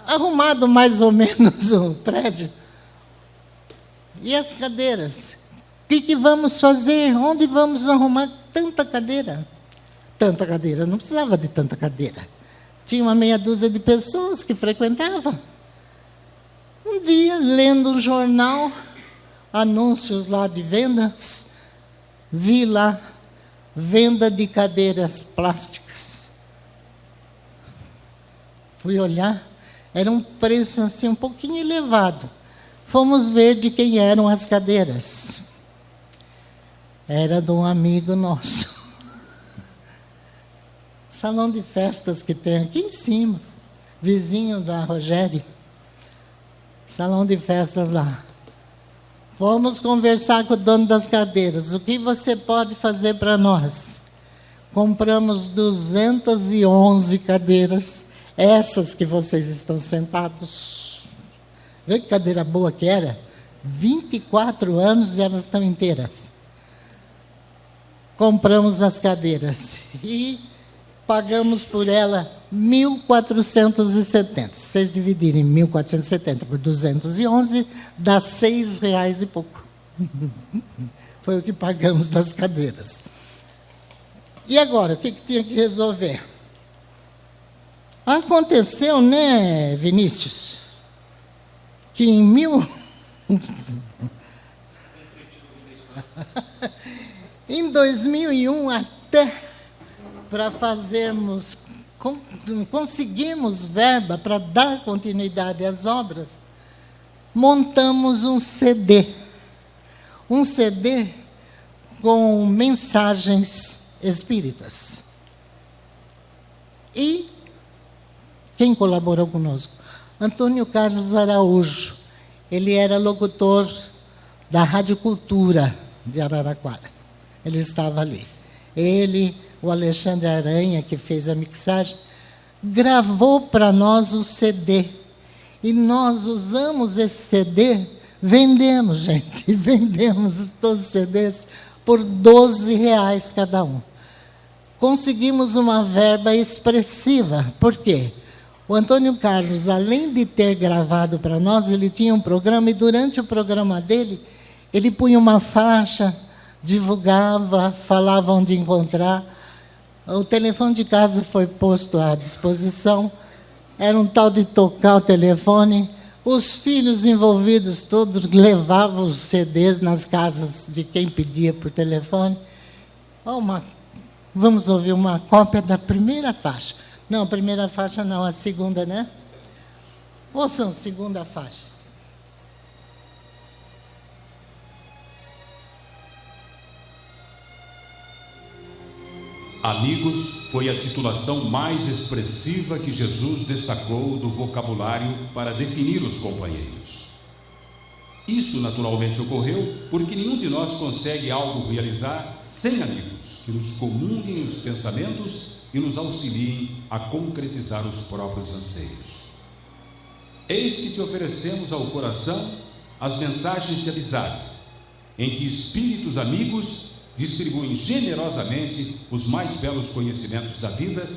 Arrumado mais ou menos o prédio. E as cadeiras? O que vamos fazer? Onde vamos arrumar tanta cadeira? Tanta cadeira, não precisava de tanta cadeira. Tinha uma meia dúzia de pessoas que frequentavam. Um dia, lendo um jornal, anúncios lá de vendas, vi lá, venda de cadeiras plásticas. Fui olhar, era um preço assim um pouquinho elevado. Fomos ver de quem eram as cadeiras. Era de um amigo nosso. Salão de festas que tem aqui em cima, vizinho da Rogério. Salão de festas lá. Fomos conversar com o dono das cadeiras. O que você pode fazer para nós? Compramos 211 cadeiras, essas que vocês estão sentados. Vê que cadeira boa que era? 24 anos e elas estão inteiras. Compramos as cadeiras. E pagamos por ela 1.470. Se vocês dividirem 1.470 por 211, dá R$6 e pouco. Foi o que pagamos das cadeiras. E agora, o que tinha que resolver? Aconteceu, né, Vinícius, que em 2001, até para fazermos, conseguirmos verba para dar continuidade às obras, montamos um CD com mensagens espíritas. E quem colaborou conosco? Antônio Carlos Araújo. Ele era locutor da Rádio Cultura de Araraquara. Ele estava ali. Ele, o Alexandre Aranha, que fez a mixagem, gravou para nós o CD. E nós usamos esse CD, vendemos, gente, vendemos todos os CDs por R$12 cada um. Conseguimos uma verba expressiva. Por quê? O Antônio Carlos, além de ter gravado para nós, ele tinha um programa, e durante o programa dele, ele punha uma faixa, divulgava, falava onde encontrar. O telefone de casa foi posto à disposição. Era um tal de tocar o telefone. Os filhos envolvidos todos levavam os CDs nas casas de quem pedia por telefone. Vamos ouvir uma cópia da primeira faixa. Não, a primeira faixa não, a segunda, né? Ouçam a segunda faixa. Amigos foi a titulação mais expressiva que Jesus destacou do vocabulário para definir os companheiros. Isso naturalmente ocorreu porque nenhum de nós consegue algo realizar sem amigos que nos comunguem os pensamentos e nos auxiliem a concretizar os próprios anseios. Eis que te oferecemos ao coração as mensagens de amizade, em que espíritos amigos distribuem generosamente os mais belos conhecimentos da vida,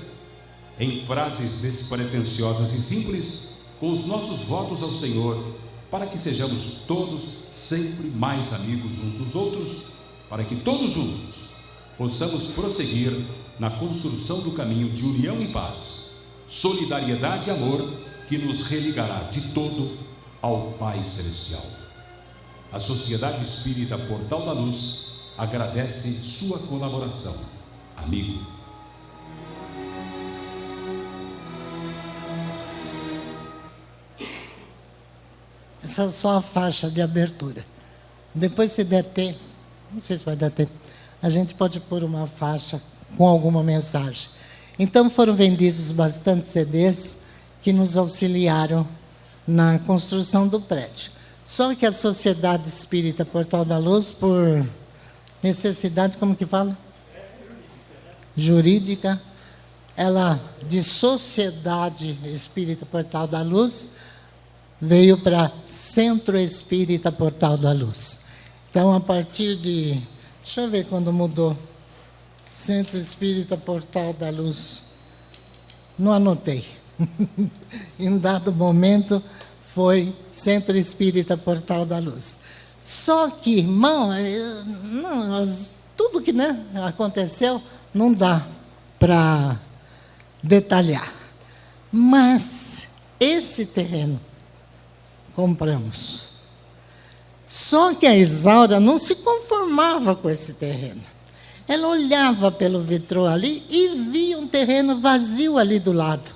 em frases despretensiosas e simples, com os nossos votos ao Senhor, para que sejamos todos sempre mais amigos uns dos outros, para que todos juntos possamos prosseguir na construção do caminho de união e paz, solidariedade e amor que nos religará de todo ao Pai Celestial. A Sociedade Espírita Portal da Luz agradece sua colaboração, amigo. Essa é só a faixa de abertura. Depois, se der tempo, não sei se vai dar tempo, a gente pode pôr uma faixa com alguma mensagem. Então, foram vendidos bastante CDs que nos auxiliaram na construção do prédio. Só que a Sociedade Espírita Portal da Luz, por necessidade, como que fala? Jurídica. Ela, de Sociedade Espírita Portal da Luz, veio para Centro Espírita Portal da Luz. Então, a partir de... Deixa eu ver quando mudou. Centro Espírita Portal da Luz. Não anotei. Em dado momento, foi Centro Espírita Portal da Luz. Só que, irmão, tudo que aconteceu não dá para detalhar. Mas esse terreno compramos. Só que a Isaura não se conformava com esse terreno. Ela olhava pelo vitrô ali e via um terreno vazio ali do lado.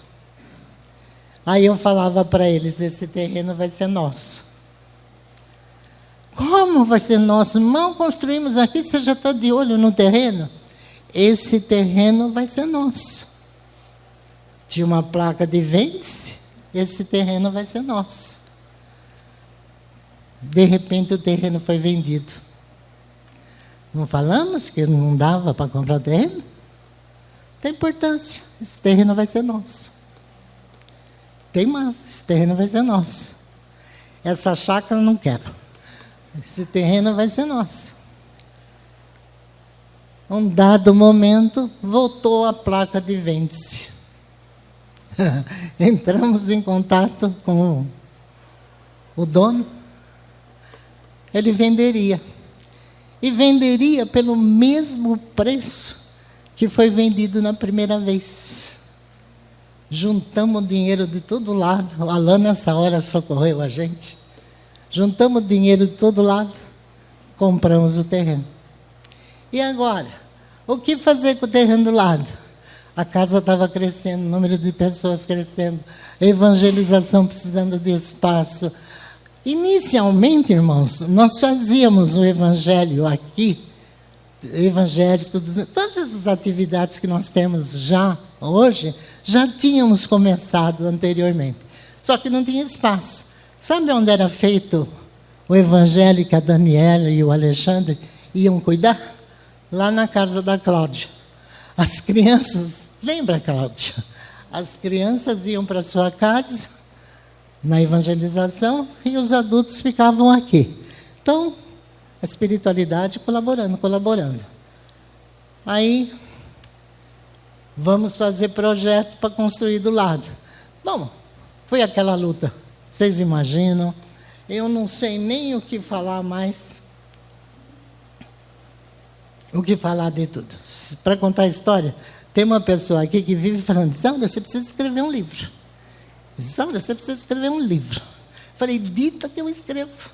Aí eu falava para eles, esse terreno vai ser nosso. Como vai ser nosso? Mal construímos aqui, você já está de olho no terreno? Esse terreno vai ser nosso. Tinha uma placa de vende-se, esse terreno vai ser nosso. De repente, o terreno foi vendido. Não falamos que não dava para comprar o terreno? Não tem importância, esse terreno vai ser nosso. Tem mal, esse terreno vai ser nosso. Essa chácara eu não quero. Esse terreno vai ser nosso. Um dado momento, voltou a placa de vende-se. Entramos em contato com o dono. Ele venderia. E venderia pelo mesmo preço que foi vendido na primeira vez. Juntamos dinheiro de todo lado. O Alain, nessa hora, socorreu a gente. Juntamos dinheiro de todo lado. Compramos o terreno. E agora? O que fazer com o terreno do lado? A casa estava crescendo, o número de pessoas crescendo, evangelização precisando de espaço. Inicialmente, irmãos, nós fazíamos o evangelho aqui, todas essas atividades que nós temos já hoje, já tínhamos começado anteriormente. Só que não tinha espaço. Sabe onde era feito o evangelho que a Daniela e o Alexandre iam cuidar? Lá na casa da Cláudia. As crianças, lembra, Cláudia? As crianças iam para a sua casa, na evangelização, e os adultos ficavam aqui. Então, a espiritualidade colaborando. Aí, vamos fazer projeto para construir do lado. Bom, foi aquela luta. Vocês imaginam? Eu não sei nem o que falar mais. O que falar de tudo. Para contar a história, tem uma pessoa aqui que vive falando: Isaura, você precisa escrever um livro. Isaura, você precisa escrever um livro. Falei: dita que eu escrevo.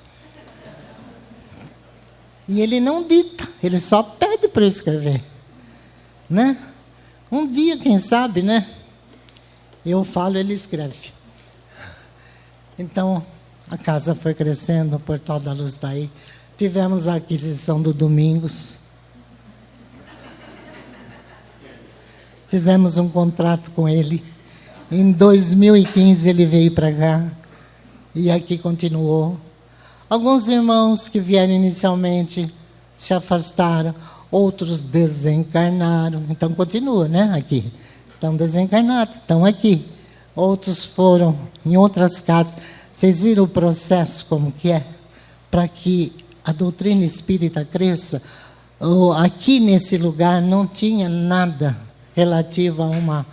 E ele não dita, ele só pede para eu escrever. Né? Um dia, quem sabe, né? Eu falo, ele escreve. Então, a casa foi crescendo, o Portal da Luz está aí. Tivemos a aquisição do Domingos. Fizemos um contrato com ele. Em 2015 ele veio para cá e aqui continuou. Alguns irmãos que vieram inicialmente se afastaram, outros desencarnaram. Então continua, né? Aqui. Estão desencarnados, estão aqui. Outros foram em outras casas. Vocês viram o processo como que é? Para que a doutrina espírita cresça, aqui nesse lugar não tinha nada relativo a uma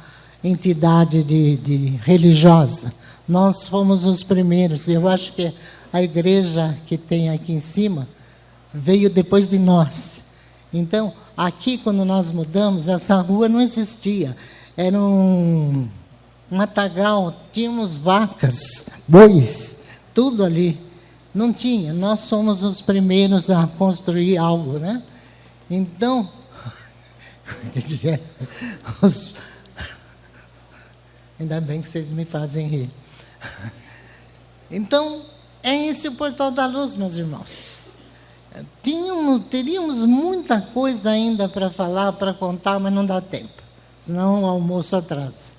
entidade de religiosa. Nós fomos os primeiros. Eu acho que a igreja que tem aqui em cima veio depois de nós. Então, aqui, quando nós mudamos, essa rua não existia. Era um matagal, tínhamos vacas, bois, tudo ali. Não tinha. Nós fomos os primeiros a construir algo, né? Então, ainda bem que vocês me fazem rir. Então, é esse o Portal da Luz, meus irmãos. Teríamos muita coisa ainda para falar, para contar, mas não dá tempo. Senão o almoço atrasa.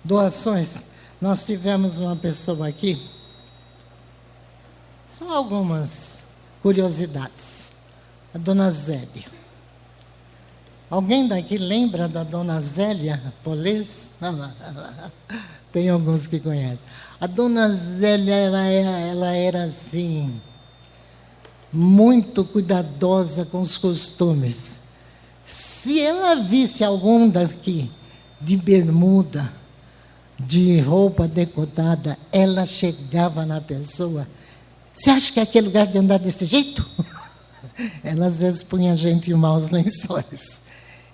Doações. Nós tivemos uma pessoa aqui. São algumas curiosidades. A dona Zélia. Alguém daqui lembra da dona Zélia Polês? Tem alguns que conhecem. A dona Zélia, ela era assim, muito cuidadosa com os costumes. Se ela visse algum daqui de bermuda, de roupa decotada, ela chegava na pessoa: você acha que é aquele lugar de andar desse jeito? Ela, às vezes, punha a gente em maus lençóis.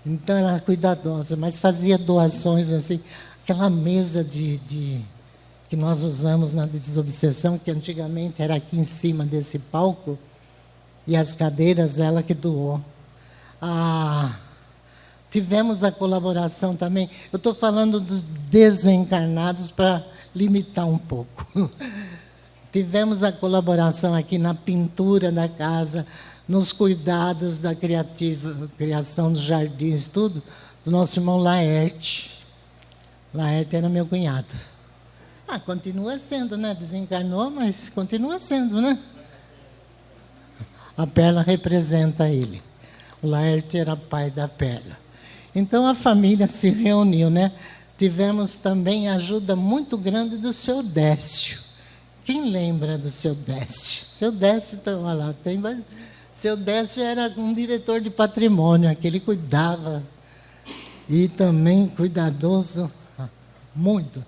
Então, era cuidadosa, mas fazia doações, assim, aquela mesa que nós usamos na desobsessão, que antigamente era aqui em cima desse palco, e as cadeiras, ela que doou. Tivemos a colaboração também. Eu estou falando dos desencarnados para limitar um pouco. Tivemos a colaboração aqui na pintura da casa, nos cuidados da criação dos jardins, tudo, do nosso irmão Laerte. Laerte era meu cunhado. Continua sendo, né? Desencarnou, mas continua sendo, né? A Perla representa ele. O Laerte era pai da Perla. Então, a família se reuniu, né? Tivemos também a ajuda muito grande do seu Décio. Quem lembra do seu Décio? Seu Décio, então, olha lá, Seu Décio era um diretor de patrimônio, aquele cuidava. E também cuidadoso, muito.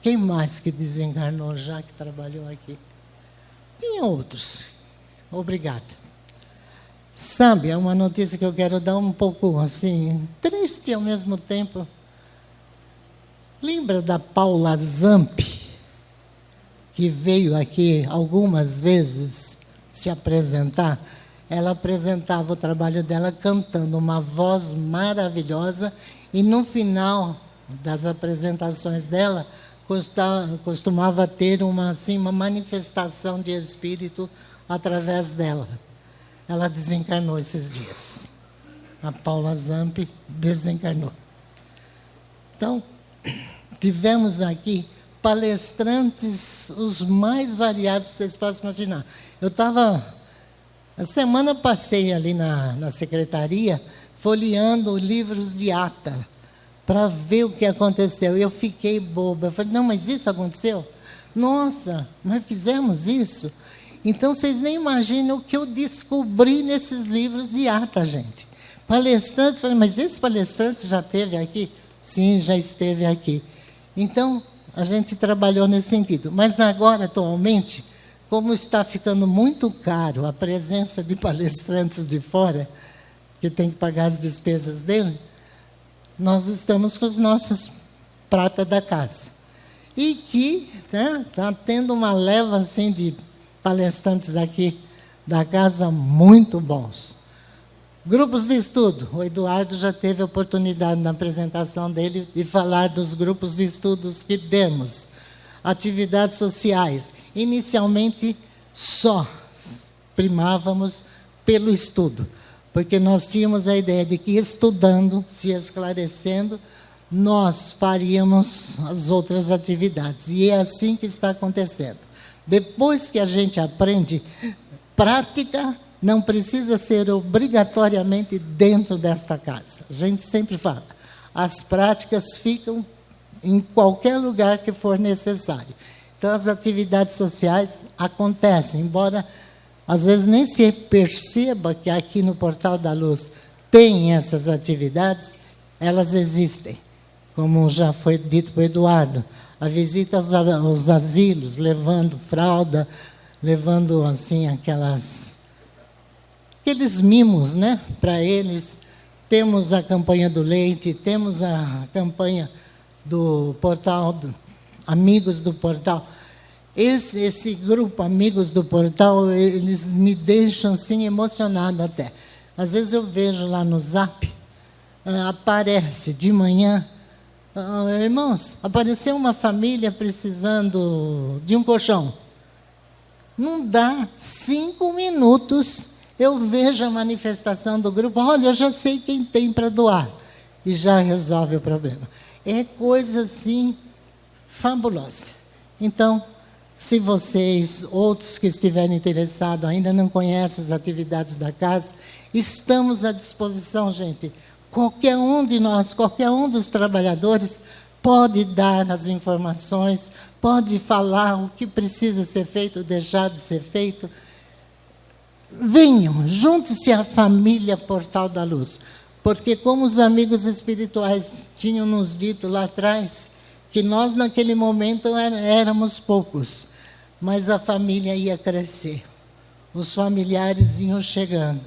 Quem mais que desencarnou já, que trabalhou aqui? Tinha outros. Obrigada. Sabe, é uma notícia que eu quero dar um pouco, assim, triste ao mesmo tempo. Lembra da Paula Zampi, que veio aqui algumas vezes se apresentar? Ela apresentava o trabalho dela cantando, uma voz maravilhosa, e no final das apresentações dela, costumava ter uma manifestação de espírito através dela. Ela desencarnou esses dias. A Paula Zampi desencarnou. Então, tivemos aqui palestrantes os mais variados que vocês possam imaginar. A semana passei ali na secretaria, folheando livros de ata, para ver o que aconteceu. E eu fiquei boba. Eu falei, não, mas isso aconteceu? Nossa, nós fizemos isso? Então, vocês nem imaginam o que eu descobri nesses livros de ata, gente. Palestrantes, falei, mas esse palestrante já esteve aqui? Sim, já esteve aqui. Então, a gente trabalhou nesse sentido. Mas agora, atualmente, como está ficando muito caro a presença de palestrantes de fora, que tem que pagar as despesas dele, nós estamos com os nossos prata da casa. E que está tendo uma leva assim, de palestrantes aqui da casa muito bons. Grupos de estudo. O Eduardo já teve a oportunidade na apresentação dele de falar dos grupos de estudos que demos. Atividades sociais. Inicialmente, só primávamos pelo estudo, porque nós tínhamos a ideia de que, estudando, se esclarecendo, nós faríamos as outras atividades. E é assim que está acontecendo. Depois que a gente aprende, prática não precisa ser obrigatoriamente dentro desta casa. A gente sempre fala, as práticas ficam em qualquer lugar que for necessário. Então, as atividades sociais acontecem, embora às vezes nem se perceba que aqui no Portal da Luz tem essas atividades, elas existem. Como já foi dito por Eduardo, a visita aos asilos, levando fralda, levando assim aqueles mimos, né, para eles. Temos a campanha do leite, temos a campanha do Portal, Amigos do Portal. Esse grupo, Amigos do Portal, eles me deixam assim, emocionado até. Às vezes eu vejo lá no Zap, aparece de manhã, irmãos, apareceu uma família precisando de um colchão. Não dá 5 minutos, eu vejo a manifestação do grupo, olha, eu já sei quem tem para doar, e já resolve o problema. É coisa assim fabulosa. Então, se vocês, outros que estiverem interessados, ainda não conhecem as atividades da casa, estamos à disposição, gente. Qualquer um de nós, qualquer um dos trabalhadores, pode dar as informações, pode falar o que precisa ser feito, deixar de ser feito. Venham, junte-se à família Portal da Luz, porque como os amigos espirituais tinham nos dito lá atrás, que nós naquele momento éramos poucos, mas a família ia crescer, os familiares iam chegando,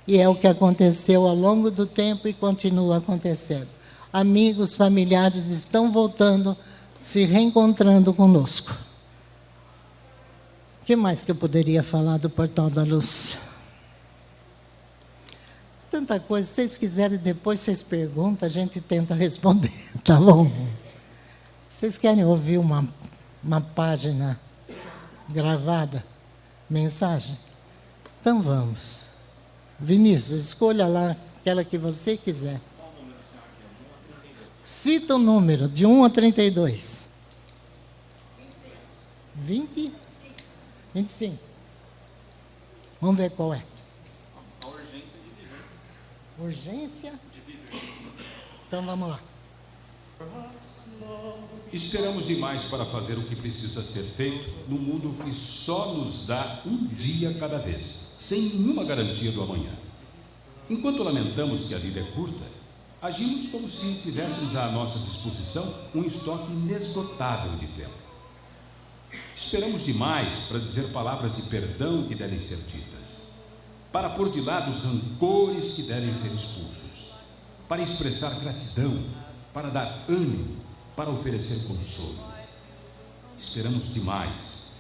e é o que aconteceu ao longo do tempo e continua acontecendo. Amigos, familiares estão voltando, se reencontrando conosco. O que mais que eu poderia falar do Portal da Luz? Tanta coisa. Se vocês quiserem, depois vocês perguntam, a gente tenta responder, tá bom? Vocês querem ouvir uma página gravada, mensagem? Então vamos. Vinícius, escolha lá aquela que você quiser. Cita o número, de 1 a 32. 20? 25. Vamos ver qual é. A urgência de viver. Urgência? De viver. Então vamos lá. Esperamos demais para fazer o que precisa ser feito num mundo que só nos dá um dia cada vez, sem nenhuma garantia do amanhã. Enquanto lamentamos que a vida é curta, agimos como se tivéssemos à nossa disposição um estoque inesgotável de tempo. Esperamos demais para dizer palavras de perdão que devem ser ditas, para pôr de lado os rancores que devem ser expulsos, para expressar gratidão, para dar ânimo, para oferecer consolo. Esperamos demais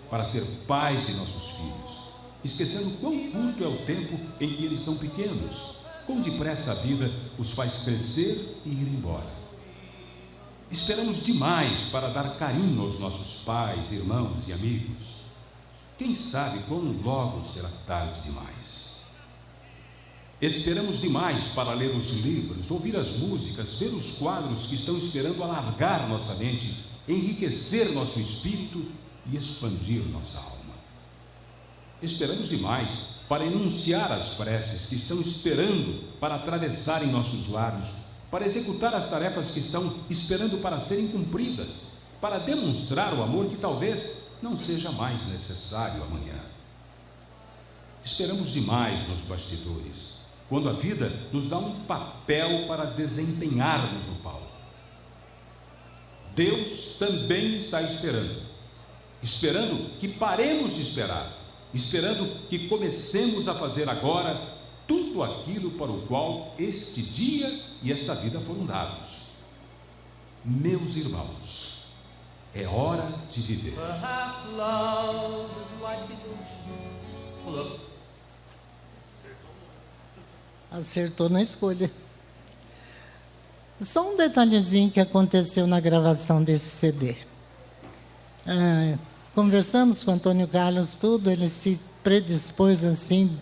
para ser pais de nossos filhos, esquecendo quão curto é o tempo em que eles são pequenos, quão depressa a vida os faz crescer e ir embora. Esperamos demais para dar carinho aos nossos pais, irmãos e amigos. Quem sabe quão logo será tarde demais. Esperamos demais para ler os livros, ouvir as músicas, ver os quadros que estão esperando alargar nossa mente, enriquecer nosso espírito e expandir nossa alma. Esperamos demais para enunciar as preces que estão esperando para atravessarem nossos lábios, para executar as tarefas que estão esperando para serem cumpridas, para demonstrar o amor que talvez não seja mais necessário amanhã. Esperamos demais nos bastidores, quando a vida nos dá um papel para desempenharmos no palco. Deus também está esperando que paremos de esperar, esperando que comecemos a fazer agora tudo aquilo para o qual este dia e esta vida foram dados. Meus irmãos, é hora de viver. Acertou na escolha. Só um detalhezinho que aconteceu na gravação desse CD. Conversamos com o Antônio Carlos, tudo, ele se predispôs assim,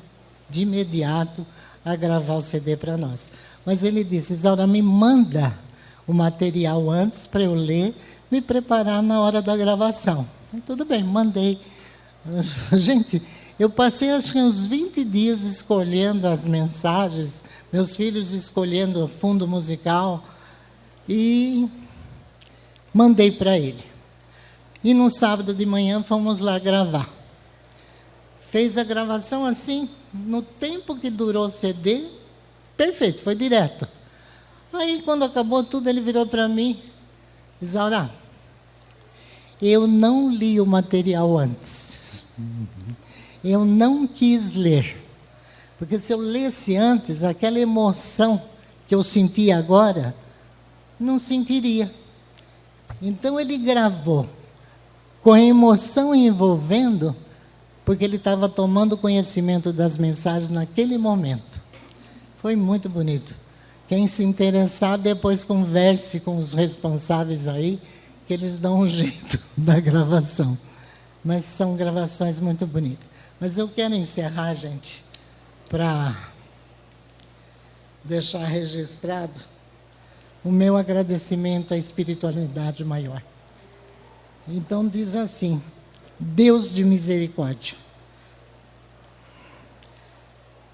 de imediato, a gravar o CD para nós. Mas ele disse: Isaura, me manda o material antes para eu ler, me preparar na hora da gravação. Tudo bem, mandei. Gente, eu passei acho que uns 20 dias escolhendo as mensagens, meus filhos escolhendo o fundo musical, e mandei para ele. E no sábado de manhã fomos lá gravar. Fez a gravação assim, no tempo que durou o CD, perfeito, foi direto. Aí, quando acabou tudo, ele virou para mim: Isaura, eu não li o material antes. Eu não quis ler. Porque se eu lesse antes, aquela emoção que eu senti agora, não sentiria. Então, ele gravou com a emoção envolvendo, porque ele estava tomando conhecimento das mensagens naquele momento. Foi muito bonito. Quem se interessar, depois converse com os responsáveis aí, que eles dão um jeito da gravação. Mas são gravações muito bonitas. Mas eu quero encerrar, gente, para deixar registrado o meu agradecimento à espiritualidade maior. Então, diz assim: Deus de misericórdia,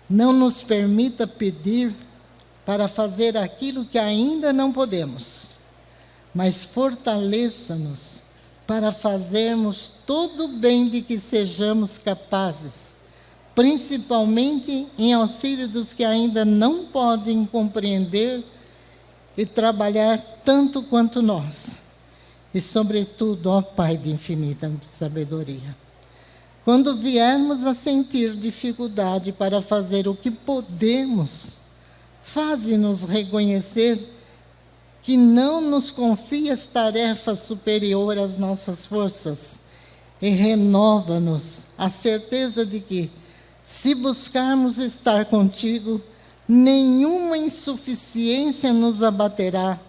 não nos permita pedir para fazer aquilo que ainda não podemos, mas fortaleça-nos para fazermos todo o bem de que sejamos capazes, principalmente em auxílio dos que ainda não podem compreender e trabalhar tanto quanto nós. E, sobretudo, ó Pai de infinita sabedoria, quando viermos a sentir dificuldade para fazer o que podemos, faze-nos reconhecer que não nos confias tarefa superior às nossas forças e renova-nos a certeza de que, se buscarmos estar contigo, nenhuma insuficiência nos abaterá,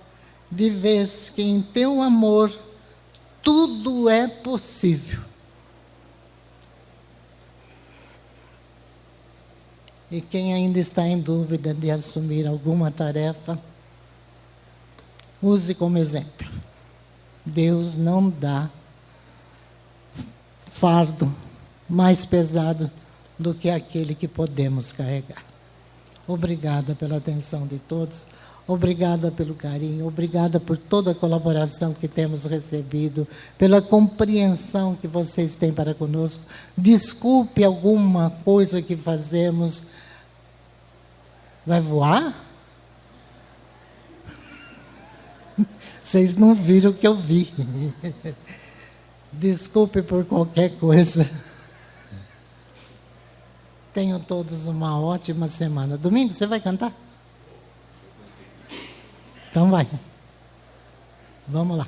de vez que em teu amor tudo é possível. E quem ainda está em dúvida de assumir alguma tarefa, use como exemplo. Deus não dá fardo mais pesado do que aquele que podemos carregar. Obrigada pela atenção de todos. Obrigada pelo carinho, obrigada por toda a colaboração que temos recebido, pela compreensão que vocês têm para conosco. Desculpe alguma coisa que fazemos. Vai voar? Vocês não viram o que eu vi. Desculpe por qualquer coisa. Tenham todos uma ótima semana. Domingo, você vai cantar? Então vai. Vamos lá.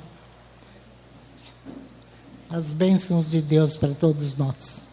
As bênçãos de Deus para todos nós.